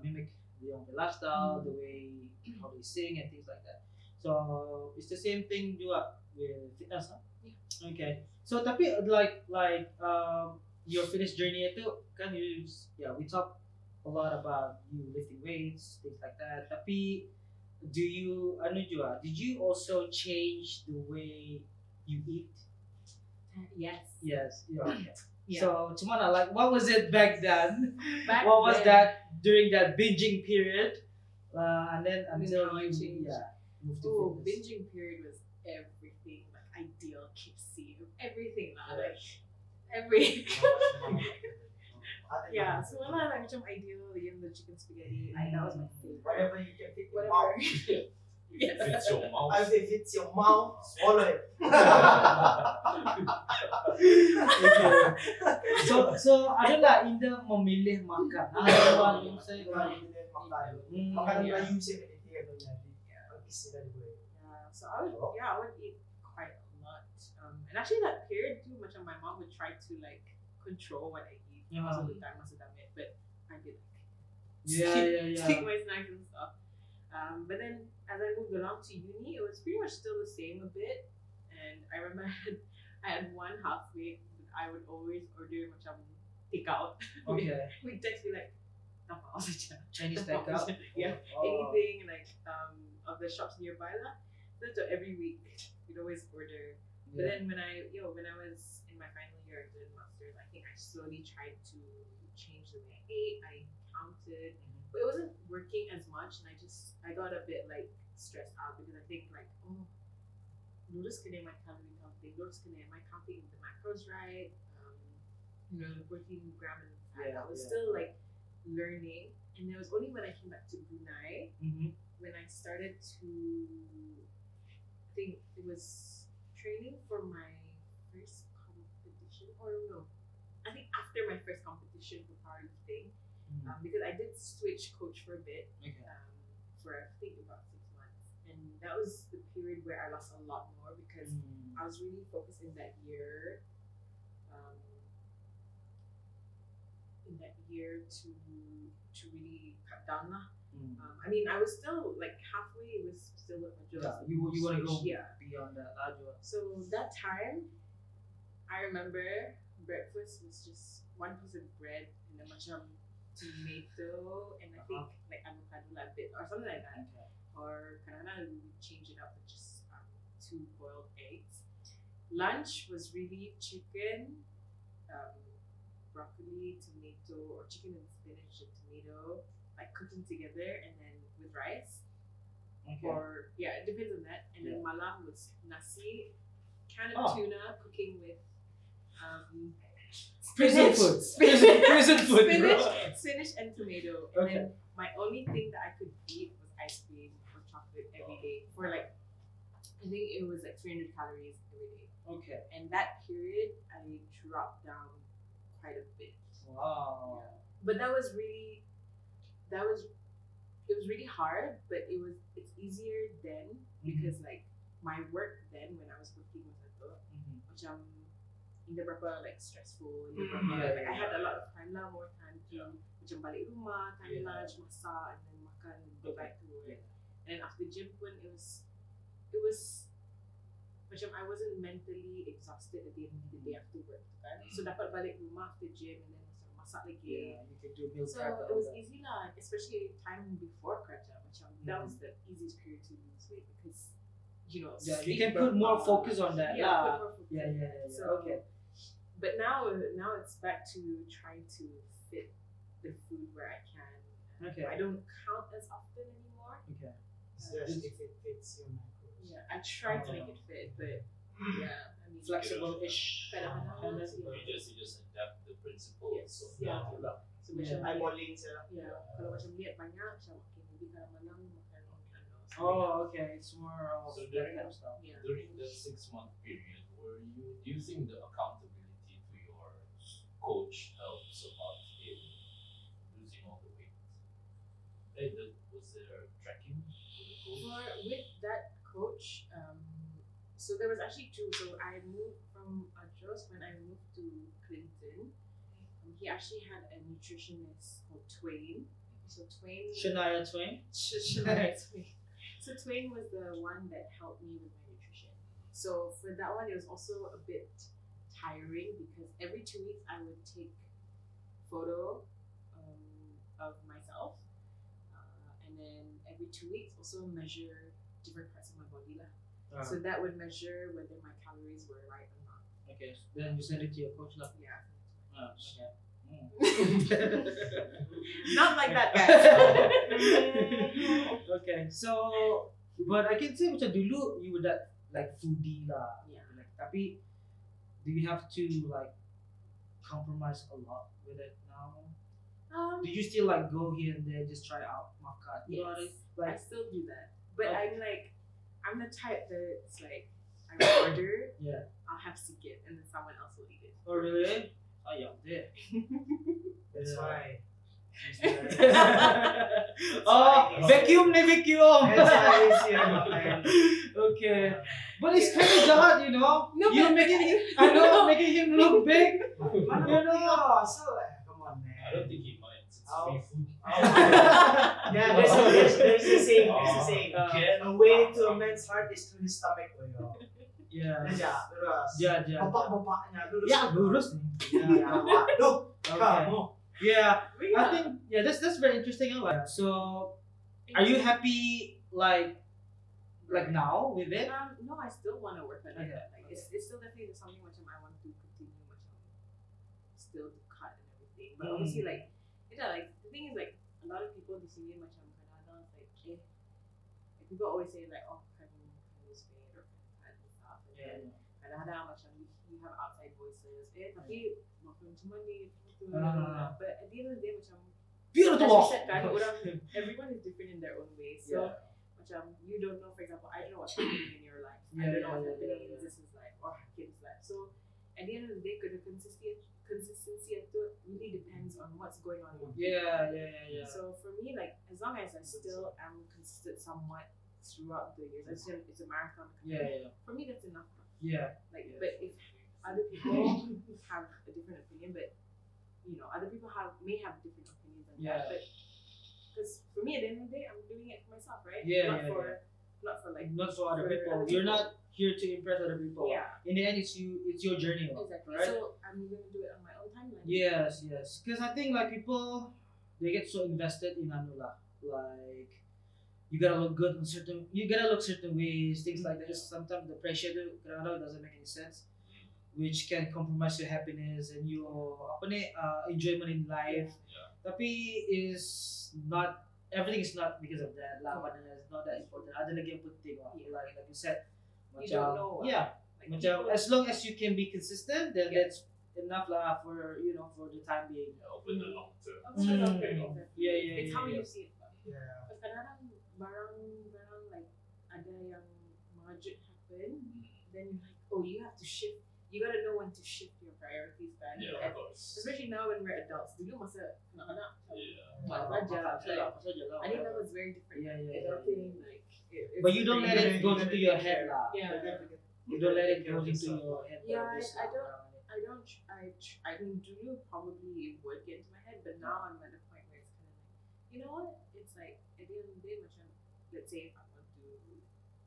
mimic their lifestyle, the way how they sing and things like that. So it's the same thing juga with fitness, huh? Yeah. Okay. So tapi like your fitness journey itu kan we talk a lot about you lifting weights, things like that. Tapi did you also change the way you eat? Yes. Yes. Yeah. Okay. Yeah. So, Chumana, like, what was it back then? Back what was then, that during that binging period? And then until how I you changed. moved to Oh, fitness. binging period was everything. Like ideal KFC, everything lah. Like every. Yeah, so when I like macam ideal, the chicken spaghetti, that was my favorite. Whatever you can fit your Whatever. mouth. Yes. Fits your mouth. If it fits your mouth, swallow it. Okay. So ada lah Indah memilih makan. Ada yang saya Makanan Melayu saya dia So I would eat quite a lot. And actually that period too, macam my mom would try to like control what I eat most of the time, but I did stick my snacks and stuff. But then as I moved along to uni, it was pretty much still the same a bit. And I remember I had one halfway that I would always order macam takeout. Okay. We'd text me like, tapao saja. Chinese takeout. Yeah. Anything like of the shops nearby lah. So every week we'd always order. But then when I was in my final year of doing masters, I think I slowly tried to change the way I ate. I counted, but it wasn't working as much, and I got a bit like stressed out because I think like, notice can my calorie counting, notice can am I counting the macros right? The 14 gram and fat. I was still like learning, and it was only when I came back to Brunei when I started to, I think it was training for my first competition, or no, I think after my first competition for powerlifting, because I did switch coach for a bit, for I think about 6 months, and that was the period where I lost a lot more because I was really focused in that year. To really cut down lah. I mean, I was still like halfway. It was still with my jobs. You want to go Yeah. beyond that. So that time, I remember breakfast was just one piece of bread and then macam tomato and I think like avocado a bit or something like that. Okay. Or kadang-kadang we change it up with just 2 boiled eggs. Lunch was really chicken, broccoli, tomato, or chicken and spinach and tomato, like cooking together and then with rice. Okay. Or it depends on that. And then malam was nasi, canned tuna, cooking with Prison food. Prison food. Spinach and tomato. And then my only thing that I could eat was ice cream or chocolate every day for like, I think it was like 300 calories every day. Okay. And that period, I dropped down quite a bit. Wow. Yeah. But it was really hard, but it's easier then because like my work then when I was working with Ato, macam hindi berapa like stressful, I had a lot of time lah, more time to macam balik rumah, time lunch, masak, and then makan, and go back to work. And then after gym pun it was macam I wasn't mentally exhausted at the end of the day after work kan. So dapat balik rumah after gym and then macam masak lagi. Yeah, you can do meal So prep. it was easy lah, especially time before kerja. Macam that was the easiest period to lose weight because you know. Yeah, you sleep can put more better. focus on that. Yeah, put more focus Yeah, on yeah, that. yeah. So, Okay. But now it's back to trying to fit the food where I can. Okay. I don't count as often anymore. Okay. Just if it fits your macros. Yeah, I try to make it fit, but yeah, I mean Flexible-ish. kadang-kadang, You just adapt the principles Yes, of yeah. that lah. So macam Eyeballing siya. yeah, kalau macam lihat banyak macam okay, maybe kalau malam makan Oh, okay. It's more of So that kind of stuff. yeah. During the 6-month period, do you think the accountability to your coach helps a lot in losing all the weight? Like, was there tracking for the coach? With that coach, so there was actually two. So I moved from Ajos when I moved to Clinton. He actually had a nutritionist called Twain. So Twain. Shania Twain. Shania Twain. So Twain was the one that helped me with my nutrition. So for that one, it was also a bit tiring because every 2 weeks I would take photo of myself, and then every 2 weeks also measure different parts of my body lah. So that would measure whether my calories were right or not. Okay. Then you send it to your coach lah. Yeah. Okay. Not like that, guys. Okay. So, but I can say macam dulu you were that like foodie lah. Yeah. Like, tapi do you have to like compromise a lot with it now? Do you still like go here and there just try out makan? You know what I mean? I Like, still do that, but Okay. I'm the type that's like I order, yeah. I'll have sikit, and then someone else will eat it. Oh really? Oh yeah, there. That's why. Oh, vacuum na vacuum. That's why he's here, man. Okay, but it's kind of jahat, you know. No, You're but- making making him look big. You know, so come on, man. I don't think he minds. It's Oh. free food. Yeah, there's a saying. There's a saying. Can A way to a man's heart is through his stomach. Yeah. Aja, lurus. Yeah. Bapak-bapaknya lurus. Yeah, lurus. Ya, waduh, Okay. kamu. Yeah, But I think that's very interesting. So, are you happy like now with it? No, I still want to work on it. Okay. Like it's still definitely something which I want to continue, which still to cut and everything. But obviously, like the thing is like a lot of people di sini macam kadang-kadang like like people always say like oh can lose weight or can and stuff. And then kadang-kadang macam you have outside voices. Tapi makan macam mana gitu. But at the end of the day macam as you said kan, everyone is different in their own way. So macam you don't know, for example, I don't know what's happening in your life. I don't know what's happening in Ziz's life or Hakim's life. So at the end of the day, the consistency itu really depends on what's going on with you. Yeah. So for me, like as long as I still am consistent somewhat throughout the years, it's a marathon. Yeah. For me, that's enough. Yeah. Like, but if other people have a different opinion, but you know, other people may have different opinions on that. But because for me, at the end of the day, I'm doing it for myself, right? Not for other people. You're not here to impress other people. Yeah. In the end, it's your journey. Exactly. Right? So I'm gonna do it on my own timeline. Yes. Because I think like people, they get so invested in anula. Like you gotta look good in certain ways, things like that. Sometimes the pressure doesn't make any sense, which can compromise your happiness and your enjoyment in life. Tapi everything is not because of that lah. But it's not that important. Ada lagi yang penting lah. Like you said, You don't know. Like macam people, as long as you can be consistent, then that's enough lah for for the time being. Over the long term. Exactly. Yeah. It's how you see it. Yeah. Because kadang-kadang barang like ada yang majid happen, then you're like, oh, you have to shift. You gotta know when to shift your priorities, kan? Yeah, And of course. especially now when we're adults. Dulu masa kanak-kanak, Yeah. I think that was very different. Yeah. Adulting, like, But you don't let it go into your head lah. Yeah. You don't let it go into your head. Yeah, Just, I mean, dulu probably it would get into my head, but now I'm at a point where it's kind of like, you know what? It's like at the end of the day, macam, let's say if I want to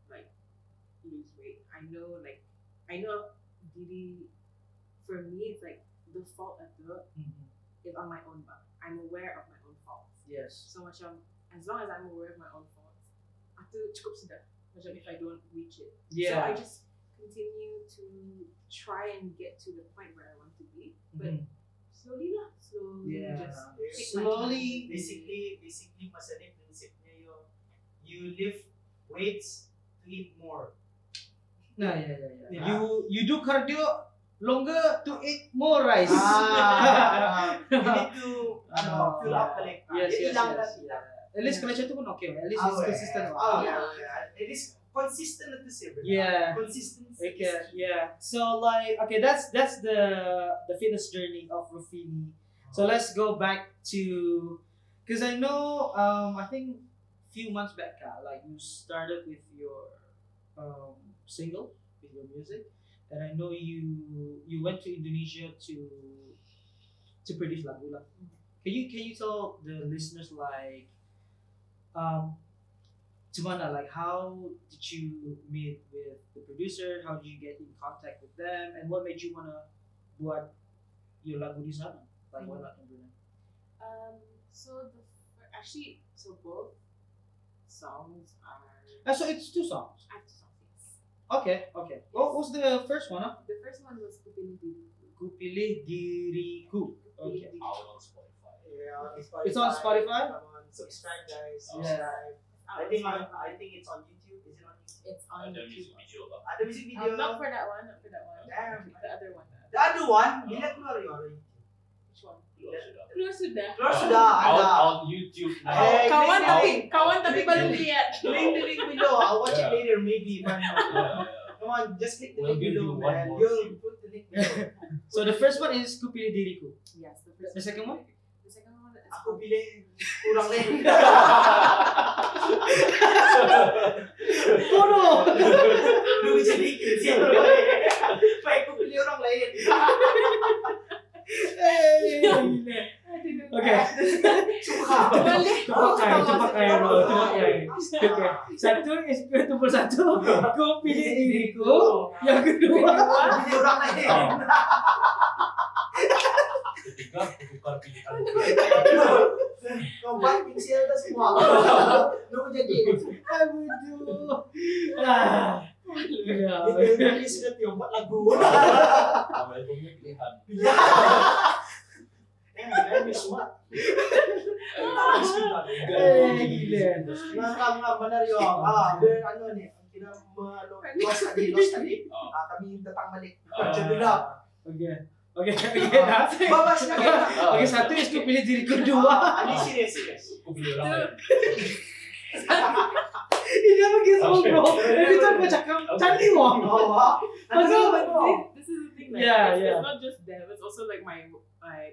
like lose weight. I know Didi, for me, it's like the fault at the is on my own back. I'm aware of my own faults. Yes. So macam, as long as I'm aware of my own faults, aku cukup sudah. Macam if I don't reach it. So I just continue to try and get to the point where I want to be. But slowly, just take my Slowly, time. basically masali prinsipnya you lift weights to eat more. Nah, yeah. You do cardio longer to eat more rice. You need to fill up the leg. Yes. Ilang. At least kalau macam tu pun okay. At least it's consistent. It is consistent at the same. Yeah. Consistency. Okay, yeah. So like, okay, that's the fitness journey of Rofini. So let's go back to, because I know I think few months back, like you started with your single with your music, and I know you went to Indonesia to produce lagu lah. Can you tell the listeners like Tumana, like how did you meet with the producer? How did you get in contact with them? And what made you wanna buat your lagu di sana? Like why not in Brunei? So both songs are. So it's two songs. I have two songs. Yes. Okay. What was the first one? The first one was Kupilih Diriku. Kupilih Diriku. Okay. Out on Spotify. Yeah, It's on Spotify? Come on, subscribe, guys. Yeah. Subscribe. I think it's on YouTube. Is it on YouTube? It's on Ada YouTube. music video lah. Ada music video. Not for that one. Damn. The other one. The other one, bila keluar yun? Which one? Keluar sudah. Keluar sudah. Keluar sudah, ada. On YouTube now. Hey, Kawan tapi belum lihat. Link the link below. I'll watch it Yeah. later, maybe. But Yeah. come on, just click the We'll link give below, you one man. more You'll put the link below. So the first one is Kupilih Diriku. Yes, the first. The second one? The second one is. Aku pilih kurang lain. Bodoh. Lu jadi siapa? Baik aku pilih orang lain. Okay. Suka. Cepat kaya bro. Okay. Satu is nombor satu. Kau pilih diriku. Yang kedua. Pilih orang lain. Ketiga, tukar pilihan. Kau banting siapa dah semua. Lu jadi. Aduh. Ini sudah tiap lagu. Albumnya pilihan. Ini semua. Gila. Ngam benar yo. Ano ni? Kita lost tadi. Kami datang balik. Cedera. Okay. Dah. Babas na kita. Okay, satu is kau pilih diriku. Dua. Ani serius. Aku pilih orang lain. Ini apa gitu bro? Every time kau cakap cantik wah. This is the thing. Like, Yeah. it's not just them. It's also like my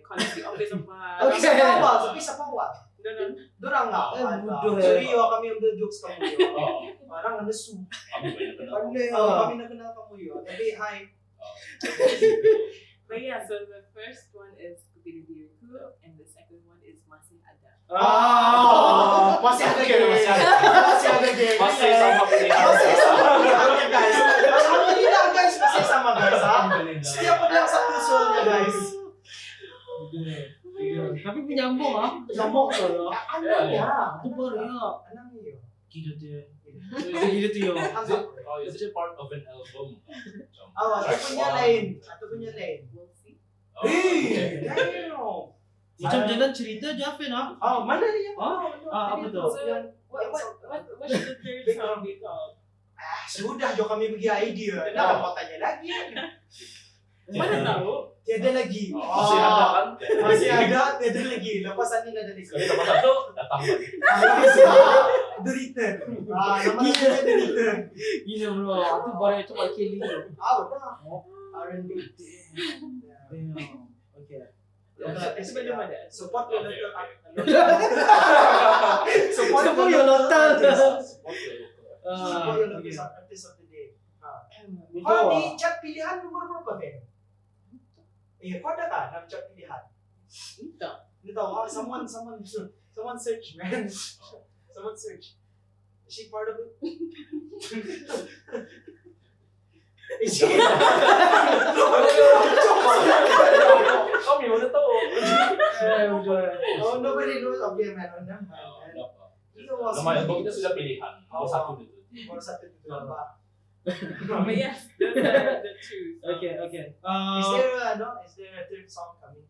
colleagues, the office of Okay. Sa bawah. No. Dorang nga. Bodoh. Sorry yo, kami ang jokes kamu yo. Oh, Parang ano su. kami ba yung kenal? Kami na kenal kamu yo. Tapi hi. But yeah, so the first one is Kupilih Diriku, and the second one is Masih Ada. Masih ada game. Masih sama pilih. Alhamdulillah guys. Alhamdulillah guys, masih sama guys. Setiap ada sa puso niya guys. Tapi menyambung Nyambung tu Ano niya? Itu baru ya. Ano niyo? Gila tu. Gila tu yo. Oh, is it part of an album? Ato punya lain. We'll see. Oh, okay. Damn. Macam jalan cerita Jafin Mana niya? Apa tu? So, what should the third song be called? Sudah jo kami bagi idea. Kenapa kau tanya lagi? Mana tahu? Tiada lagi. Masih ada kan? Masih ada, tiada lagi. Lepasan ni ada lagi. Sekali dapat satu, datang lagi. The return. Nama dia The return. Gila bro. Itu baru itu pakai kili. Dah. R&B. Okay. Sebelum ada. Support your local Support your local. Support your local artist of the day. Di chat pilihan nomor berapa, Ben? Kau ada kan dalam chat pilihan? Hindi tahu. Someone search, man. Someone search. Is she part of it? Kami mana tahu. Oh, nobody knows of them, man. Nama album itu sudah pilihan. Nomor satu itu. Nomor satu itu apa? But yes, those are the two. Okay. Is there a third song coming?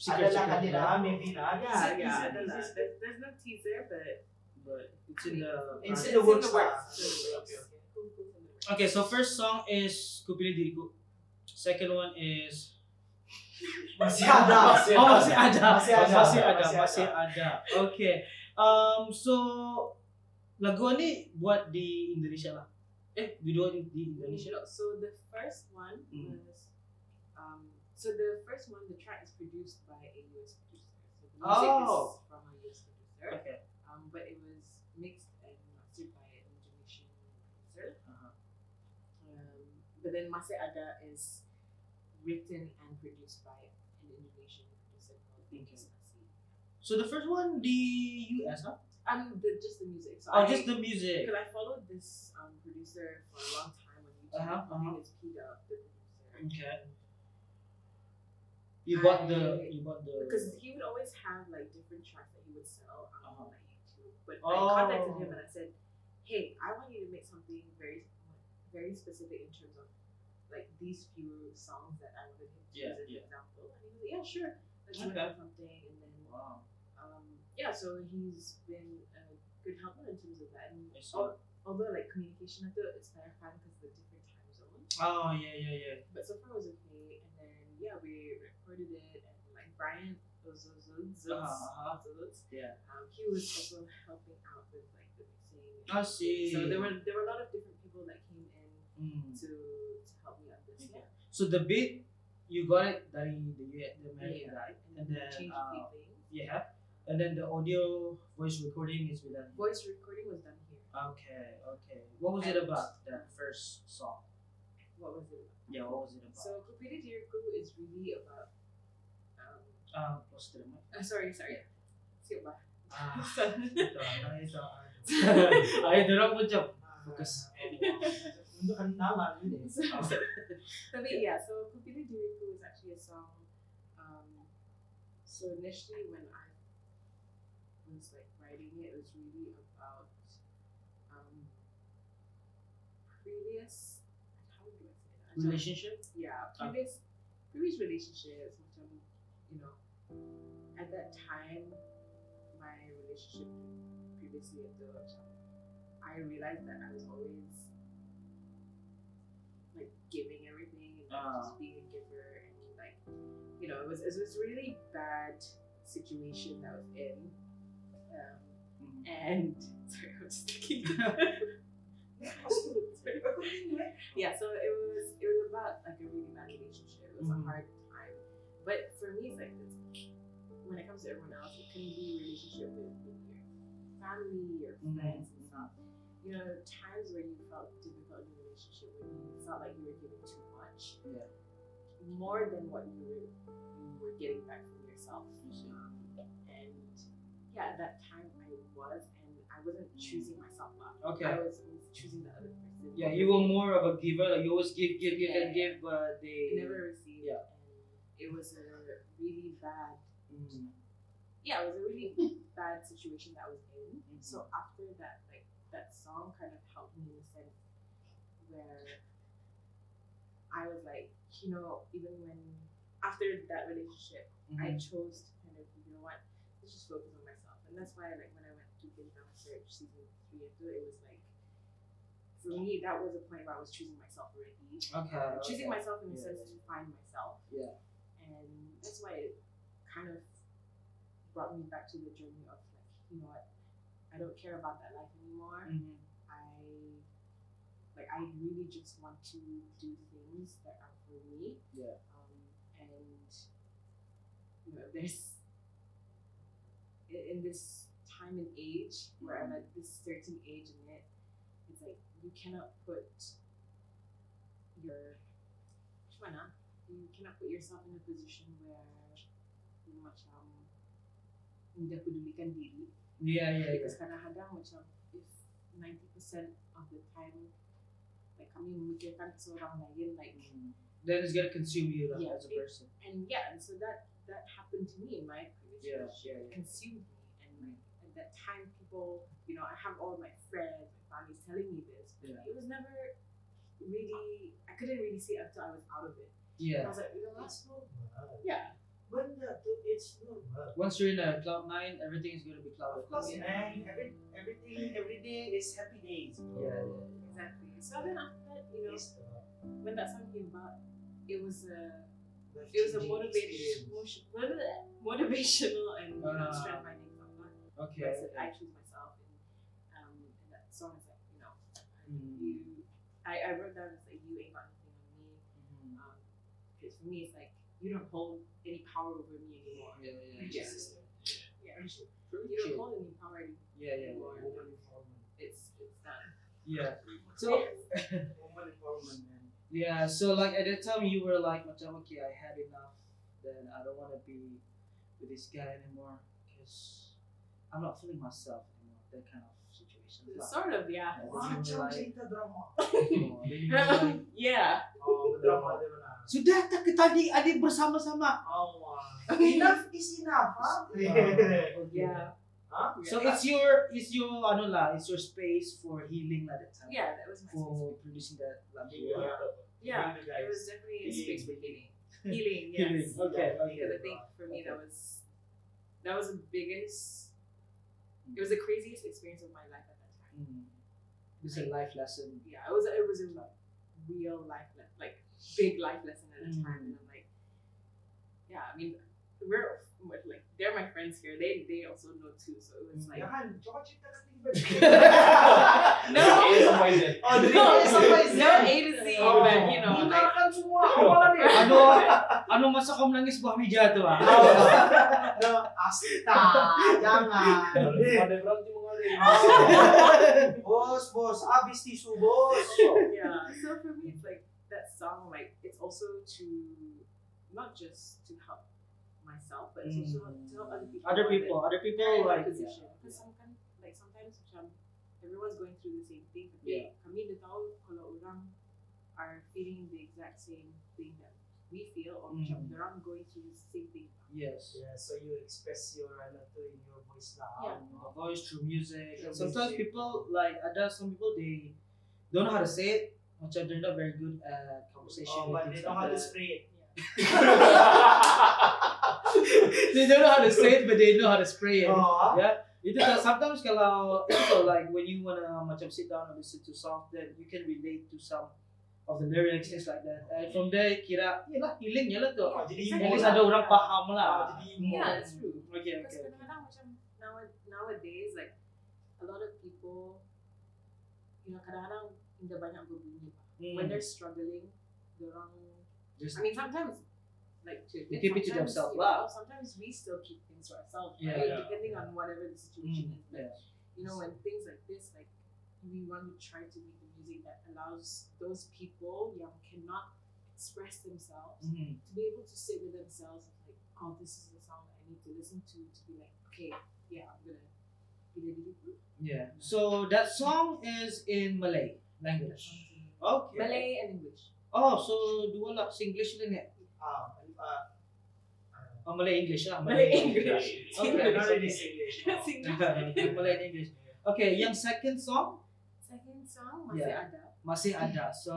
Secret. Maybe na. Yeah. There's no teaser, but it's in the. It's in the works. Okay, so first song is Kupili Diriku. Second one is Masih ada. Masih ada. Okay. So lagu ni buat di Indonesia lah. Video di Indonesia. So the first one was the track is produced by a US producer. So the music is from a US producer. Okay. But it was mixed and mastered by an Indonesian producer. But then Masih Ada is written and produced by an Indonesian producer called Gangsta. So the first one, the US, huh? Just the music. So just the music. Because I followed this producer for a long time on YouTube. I think it's P Dub, the producer. Okay. You bought the because he would always have like different tracks that he would sell on like YouTube. But I contacted him and I said, "Hey, I want you to make something very, very specific in terms of like these few songs that I wanted him to use as an example." And he was like, "Yeah, sure. Let's work on something." And then so he's been a good helper in terms of that. And although like communication, I feel it's better fun because of the different time zones. Oh yeah. But so far it was okay. And then we recorded it, and like Brian he was also helping out with like the mixing. I see. So there were a lot of different people that came in to help me on this. Okay. So the beat you got it dari the American guy, and then changed a few things. and then the audio voice recording is with that. Voice recording was done here. Okay. What was it about that first song? What was it about? Yeah, what was it about? So Kupili Diriku is really about what's the mic? sorry. Siapa? Ayo dorong puncak. Fokus. Untuk nama ini. So Kupili Diriku is actually a song. So initially when I was like writing it was really about previous, how do I say that? Relationship? Yeah, previous relationships, at that time my relationship previously I realized that I was always like giving everything and just being a giver, and like it was really bad situation that I was in, and sorry, I'm just thinking. So it was about like a really bad relationship. It was a hard time, but for me it's like when it comes to everyone else, it can be a relationship with your family, your friends and stuff. Times where you felt difficult in a relationship, when you felt like you were giving too much, more than what you were getting back from yourself. And at that time I wasn't choosing myself up. Okay. I was choosing the other person. Yeah, you were more of a giver. Like you always give, and give, but they never received. Yeah. And it was a really bad. It was a really bad situation that I was in. So after that, like that song kind of helped me in the sense where I was like, even when after that relationship, I chose to kind of, let's just focus on myself. And that's why, like, when I went to Gangsta Search season 3 and 2, it was like, for me, that was a point where I was choosing myself already. Choosing myself in the sense to find myself. Yeah. And that's why it kind of brought me back to the journey of like, you know what, I don't care about that life anymore. I really just want to do things that are for me. Yeah. And there's in this time and age where I'm at this certain age in it, it's like you cannot put yourself in a position where you macam tidak pedulikan diri. Because kadang-kadang macam if 90% of the time, like kami memikirkan seorang lain like Then it's gonna consume you Yeah, as a person. and so that happened to me in my previous relationship. It consumed me, and like at that time people, I have all my friends, my family's telling me this, but it was never really, I couldn't really see it until I was out of it. Yeah. I was like, That's normal. yeah. When it's normal. Once you're in a cloud nine, everything is gonna be clouded. Of course, man. Everything every day is happy days. Yeah. Exactly. So then after that, when that song came about, it was a motivational and strength finding song. Okay. I said I choose myself, and that song is like, I wrote down it's like, you ain't got anything on me. Because for me it's like, you don't hold any power over me anymore. Yeah. You don't hold any power anymore. It's done. Yeah. So yeah, so like at that time you were like, macam, okay, I had enough. Then I don't want to be with this guy anymore because I'm not feeling myself anymore. That kind of situation. Sort of, yeah. Macam cerita drama. Yeah. Drama dia benar. Sudah tak kita adik bersama-sama. Enough is enough, huh? Yeah. Huh? So it's your space for healing at that time. Yeah, that was my space. For producing that love. Yeah, it was definitely a space for healing. Healing, yes. Okay. Because I think for me that was the biggest. It was the craziest experience of my life at that time. It was a life lesson. Yeah, it was a real life lesson, like big life lesson at the time, and I'm like, yeah, I mean, they're my friends here. They also know too, so it was like. No A to Z, but like. Ano masa kau menangis buah meja tu ah? No, asta, jangan. Ada berhenti mengalir. Bos, habis tisu, bos. Yeah, so for me it's like that song, like it's also to not just to help myself, but it's also to help other people. Other people in like that position. Because sometimes everyone's going through the same thing. Tapi kami dah tahu kalau orang are feeling the exact same thing that we feel, or macam orang going through the same thing. Yes. Yeah, so you express your letter in your voice now. Yeah. Voice through music. And sometimes people some people they don't know how to say it. Macam they're not very good at conversation. But they know how to spray it. They don't know how to say it, but they know how to spray it. Yeah. Itu sometimes kalau like when you wanna macam sit down and listen to songs, then you can relate to some of the lyrics, things like that. And from there kira, healing je lah tu. At least ada orang faham lah. Yeah, that's true. Okay. Because kadang-kadang macam nowadays, like a lot of people, kadang-kadang hindi banyak berbunyi. When they're struggling, orang. I mean, sometimes like keep it to themselves lah. Sometimes we still keep things to ourselves, Yeah. right? Depending on whatever the situation is. But, Yeah. when things like this, like we want to try to make the music that allows those people who cannot express themselves to be able to sit with themselves and like, oh, this is the song that I need to listen to be like, okay, yeah, I'm gonna. Yeah. So that song is in Malay language. Okay. Malay and English. Oh, so dua lah Singlish lang eh. Malay English lah. Malay English. Okay. Not really English. Malay and English. Okay, yang second song Masih Ada. Masih Ada. So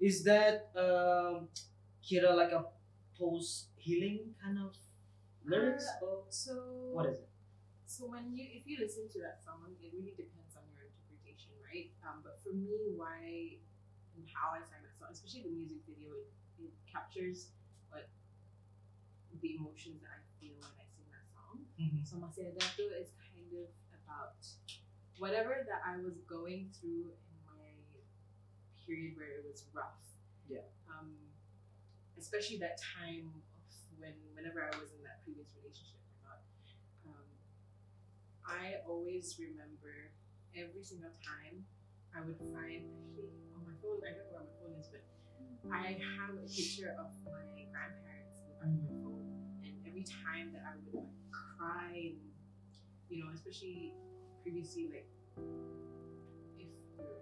is that kira like a post healing kind of lyrics or So what is it? So if you listen to that song, it really depends on your interpretation, right? But for me, why and how I sang that song, especially the music video, it captures what the emotions that I feel when I sing that song. So Masih Ada tu is kind of about whatever that I was going through in my period where it was rough. Yeah. Especially that time of whenever I was in that previous relationship or not. I always remember every single time I would find, actually on my phone, I don't know where my phone is, but I have a picture of my grandparents in the back of my phone, and every time that I would like cry, and especially previously, like if you're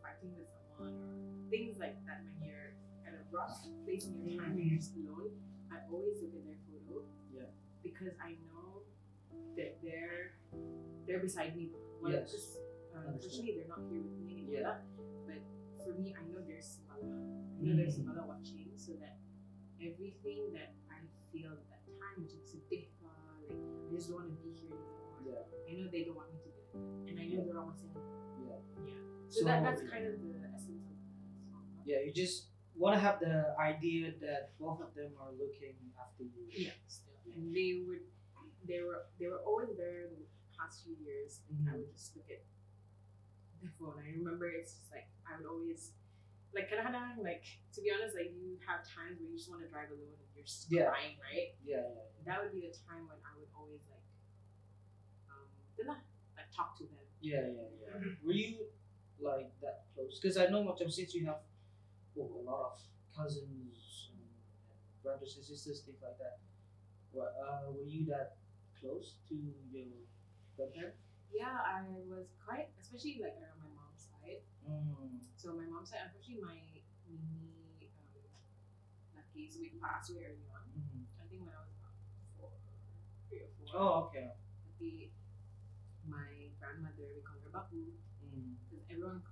fighting with someone on or things like that when you're at a rough place in your time when you're just alone, I always look at their photo. Yeah. Because I know that they're beside me. Well, Yes. because unfortunately they're not here with me anymore. Yeah. But for me, I know there's Simala. I know there's Simala watching, so that everything that I feel at that time, which is sedih, like I just don't want to be here anymore. Yeah. I know they don't want me to be like that, and I know they're almost saying, Yeah. yeah. So that's kind of the essence of the song. Yeah, you just want to have the idea that both of them are looking after you. Yeah, still, and they were always there the past few years. And I would just look at the phone. I remember it's just like I would always like kadang-kadang, like to be honest, like you have times where you just want to drive alone and you're just crying, right? Yeah. That would be the time when I would always like talk to them. Yeah. Were you like that close? Because I know since you have a lot of cousins and brothers and sisters, things like that. Were you that close to your grandparents? Yeah, I was quite, especially like around my mom's side. So my mom's side, unfortunately, my Mimi, lucky, so we passed away early on. I think when I was about 3 or 4. Oh, okay. My grandmother, we call her Bapu, because everyone,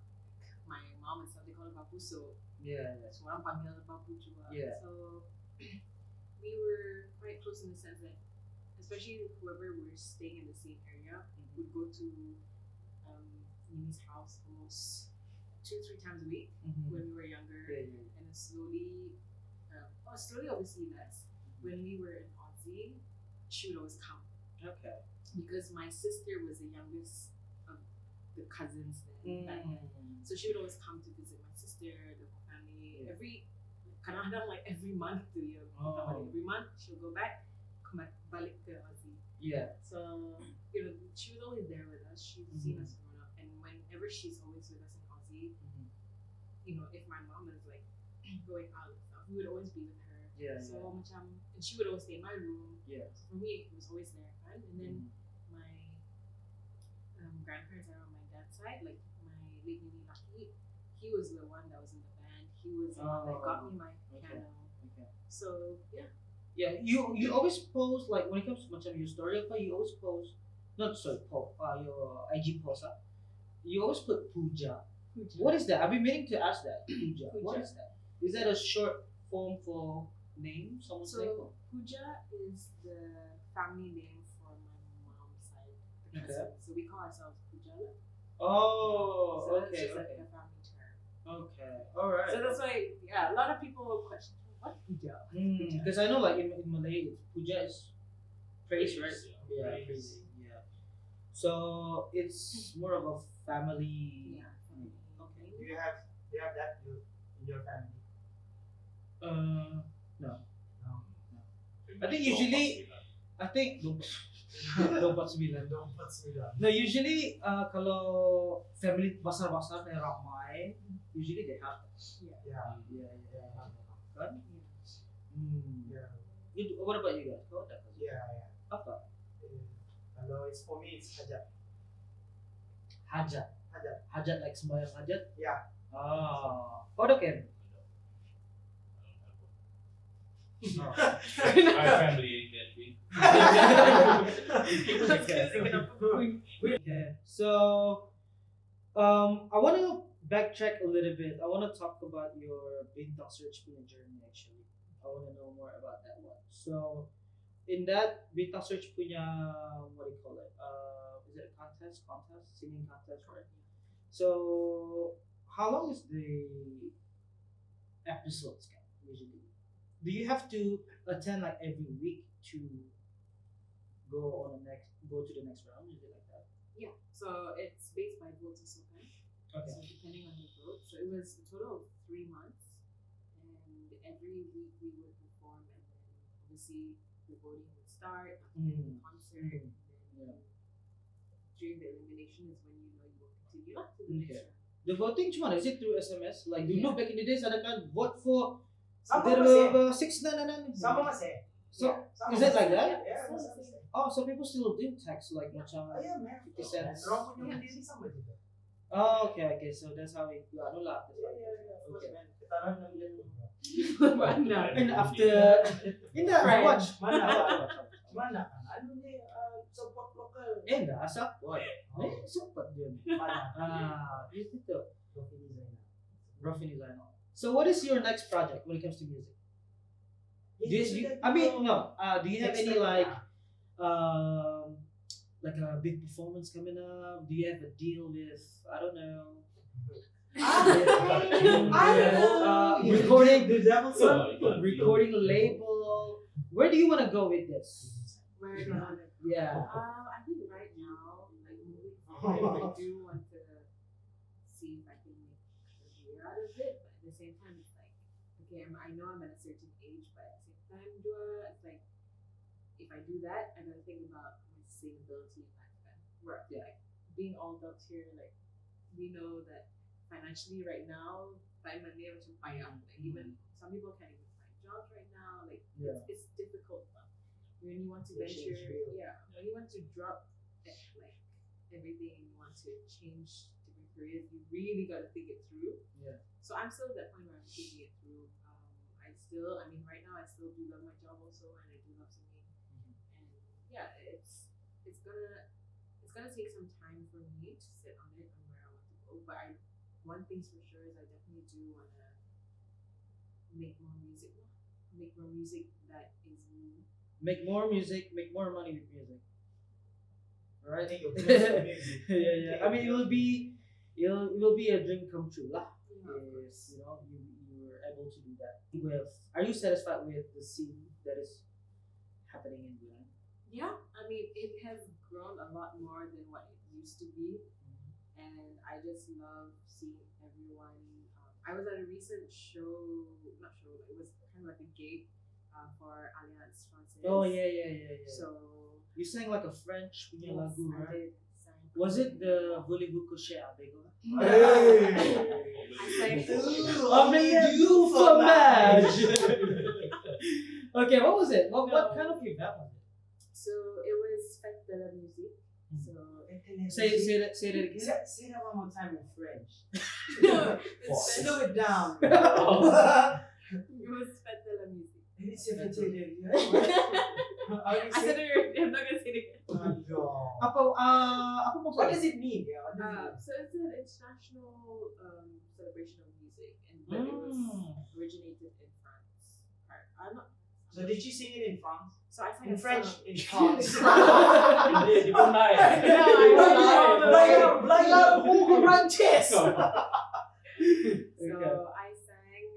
my mom and stuff, they call her Bapu, so so orang panggil Bapu juga. Yeah. So we were quite close in the sense that, especially whoever were staying in the same area, would go to Mimi's house almost 2-3 times a week when we were younger, and then slowly obviously less. When we were in Aussie, she would always come. Okay. Because my sister was the youngest of the cousins then back then. So she would always come to visit my sister, the whole family. Kadang-kadang like every month every month she'll go back, balik ke Aussie. Yeah. So she was always there with us. She's seen us growing up, and whenever she's always with us in Aussie, if my mom is like going out and stuff, we would always be with her. Yeah. So and she would always stay in my room. Yeah. So for me, it was always there, fun. And then my grandparents are on my dad's side, like my late Mimi Lucky, he was the one that was in the band. He was the one that got me my piano. Okay. So yeah. Yeah, you always post, like when it comes to your story, you always post, your IG post, you always put puja. What is that? I've been meaning to ask that. Puja. What is that? Is that a short form for name? Someone's name? So Puja is the family name for my mom's side, the Okay. cousin. So we call ourselves Puja. Oh, So okay. it's just like Okay. a family term. Okay. All right. So that's why, a lot of people question, what Puja? Because I know, like in Malay, puja is praise, right? Yeah, Praise. praise. Yeah. So it's more of a family. Yeah. Okay. Do you have that in your family? No. No. I think usually, I think 29. Don't put me down. No, usually kalau family besar-besar kayak ramai, usually they have that. Yeah. Kan? Yeah. What about you guys? Kau ada kan? Yeah. Apa? Kalau it's for me, it's hajat. Hajat. Hajat like sembahyang hajat? Yeah. Ah. Kau ada kan? My family ain't that big. Okay. So, I want to backtrack a little bit. I want to talk about your bintang search journey. Actually, I want to know more about that one. So, in that bintang search punya, what do you call it? Is it a contest, singing contest, right? So, how long is the episodes usually? Do you have to attend like every week to go to the next round? Is it like that? Yeah. So it's based by votes as well. Okay. So depending on the vote. So it was a total of 3 months, and every week we would perform, and then obviously the voting would start after the concert. And then during the elimination is when you know you will continue up to the next Okay. round. The voting cuma is it through SMS? Like dulu Yeah. back in the days ada kan vote for Sama masih. 6 na. Sama masih. So Sama is it like Yeah, that? Yeah, so masih. the same. Oh, so people still do text like macam Oh, yeah, man. 50 cents. Orang punya bendera sama juga. Oh, okay. So that's how it. Ano lah. Of course, man. Ketaran ng bilang ko. Mana? And after, hindi, I watch. Mana? Ano ni support local? Enggak, support. Support yun. Mana? Itu tuh. Rofini designer. So what is your next project when it comes to music? Do you, I mean, no. Do you have any like a big performance coming up? Do you have a deal with, I don't know, recording recording label? Where do you want to go with this? Where do I wanna go? Yeah. I think right now, like moving forward, I do want to see if I can make a career out of it, but at the same time, it's like, okay, I know I'm at a certain age, but at the same time, it's like, if I do that, I gotta think about my sustainability in life. And we're like being all adults here, like we know that financially right now, time and money macam payah. Like even some people can't even find jobs right now. Like it's difficult. When you want to venture, when you want to drop like everything, you want to change different careers, you really got to think it through. Yeah. So I'm still at that point where I'm thinking it through. I mean, right now I still do love my job also, and I do love singing. And yeah, it's gonna take some time for me to sit on it and where I want to go. But one thing's for sure is I definitely do wanna make more music. Make more music that is me. Make more music, make more money with music. Right? Yeah. I mean, it will be a dream come true lah. If you know you were able to do that. Are you satisfied with the scene that is happening in Brunei? Yeah, I mean it has grown a lot more than what it used to be, and I just love seeing everyone. I was at a recent show, not show, it was kind of like a gig for Alliance Française. Oh yeah. So you sang like a French punya lagu, I right? did. Was it the Voulez-vous coucher avec moi? I sang du fromage. Okay, what was it? What kind of event was it? So it was Fête de la Musique. So Say that again. Say that one more time in French. it's Slow it down. it was Fête de la Musique. Maybe say it again. I said it. I'm not gonna say it again. What does it mean? So it's an international celebration of music, and but it was originated in France. I'm not. So did you sing it in France? So I sang In a French? song. In France. So I sang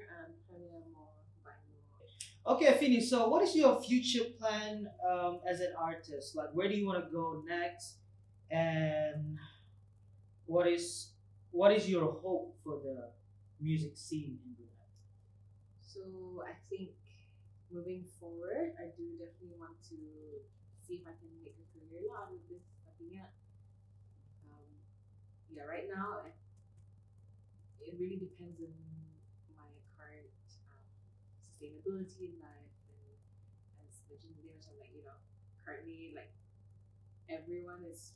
Premier More by More. Okay, Fini. So, what is your future plan as an artist? Like, where do you want to go next? And what is your hope for the music scene in Brunei? So I think moving forward, I do definitely want to see if I can make a career out of this. Right now, it really depends on my current sustainability in life, and as mentioned earlier, so like currently like everyone is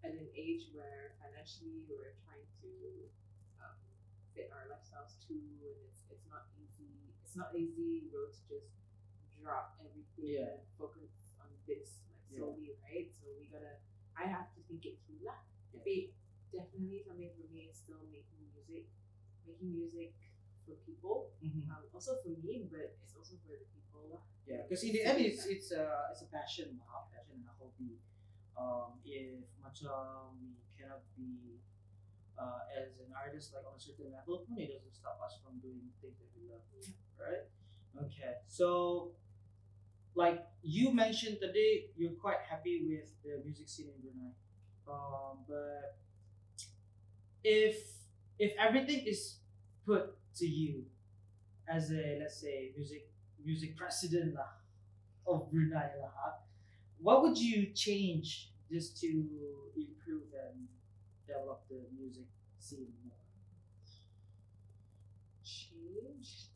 at an age where financially we're trying to fit our lifestyles too, and it's not easy. It's not easy road to just drop everything and focus on this solely, right? So I have to think it through lah. Definitely something for me is still making music for people. Also for me, but it's also for the people lah. Yeah, because in the end, it's a passion, and a hobby. If macam we cannot be as an artist like on a certain level, it doesn't stop us from doing things that we love, right? Okay, so like you mentioned today, you're quite happy with the music scene in Brunei, but if everything is put to you as a, let's say, music president lah of Brunei lah, what would you change just to improve and develop the music scene more? Change?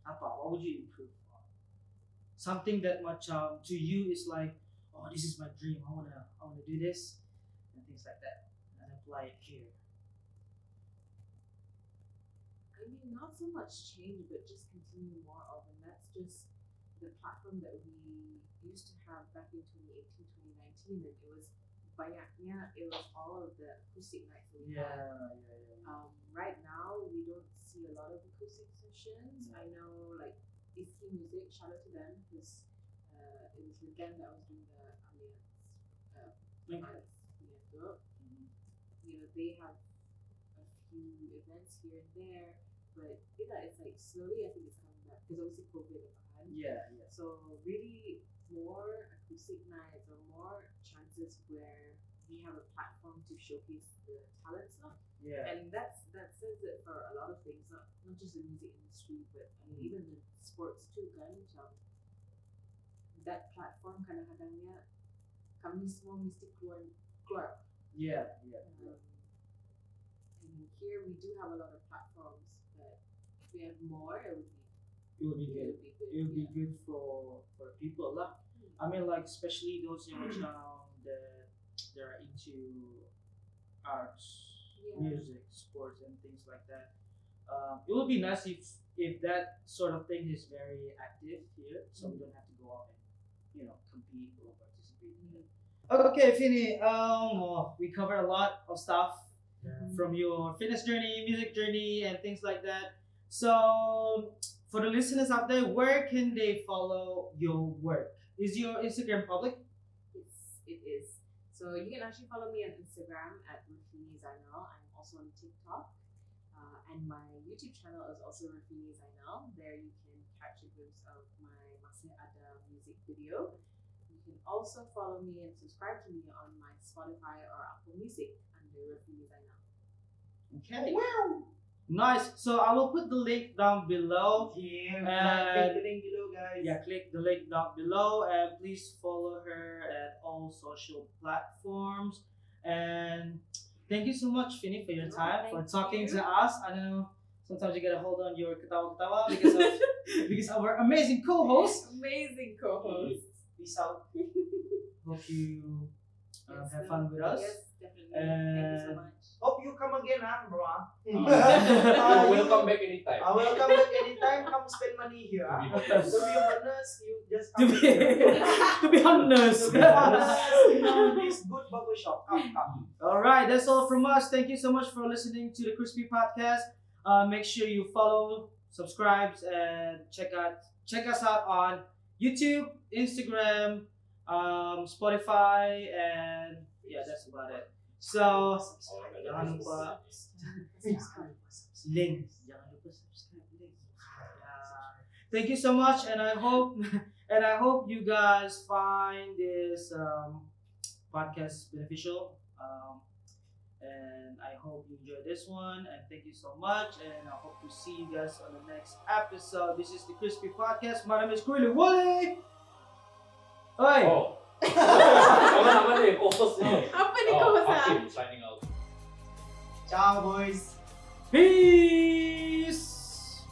What would you improve on? Something that much to you is like, oh, this is my dream. I wanna do this and things like that. apply it here? I mean, not so much change, but just continue more of, and that's just the platform that we used to have back in 2018, 2019, and it was banyaknya, it was all of the acoustic nights that we had. Right now, we don't see a lot of acoustic sessions. I know, like, Iski Music, shout out to them, because it was with them that I was doing the Alliance Piñato. You know, they have a few events here and there, but it's like slowly, I think it's coming back, because obviously COVID and Yeah. so really more acoustic nights or more chances where we have a platform to showcase the talents now. Yeah. And that says it for a lot of things, not just the music industry, but I mean even the sports too kan. That platform kadang-kadangnya kami semua mesti keluar. Yeah. And here we do have a lot of platforms, but if we have more, it would be good. It would be good for people lah. I mean, like especially those yang macam that they're into arts, music, sports, and things like that. It would be nice if that sort of thing is very active here, so we don't have to go out and compete or participate. Okay, Fini. We covered a lot of stuff from your fitness journey, music journey, and things like that. So, for the listeners out there, where can they follow your work? Is your Instagram public? Yes, it is. So you can actually follow me on Instagram at Rofini. I'm also on TikTok. And my YouTube channel is also Rofini. There you can catch a glimpse of my Masih Ada music video. You can also follow me and subscribe to me on my Spotify or Apple Music under Rofini. Okay. Wow. Nice. So I will put the link down below. Yeah, click the link below, guys. Yeah, click the link down below and please follow her at all social platforms. And thank you so much, Fini, for your time, for talking to us. I know sometimes you gotta hold on your ketawa-ketawa because of our amazing co-host. Amazing co-host. Peace out. Hope you have fun with us. Yes, definitely. Thank you so much. Hope you come again, bro. We'll come back anytime. I will come back anytime. Come spend money here. To be honest, you just come To be honest. This good barbershop. Come. All right, that's all from us. Thank you so much for listening to the Crispy Podcast. Make sure you follow, subscribe, and check us out on YouTube, Instagram, Spotify, and yeah, that's about it. So, jangan lupa link. Jangan lupa subscribe link. Thank you so much, and I hope you guys find this podcast beneficial. And I hope you enjoy this one. And thank you so much. And I hope to see you guys on the next episode. This is the Crispy Podcast. My name is Coolio. Oi. Oh. Apa nih co-host nih? Apa nih co-host? Hakim signing out. Ciao, boys. Peace.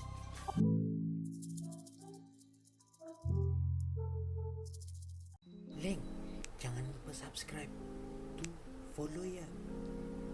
Link, jangan lupa subscribe to follow ya.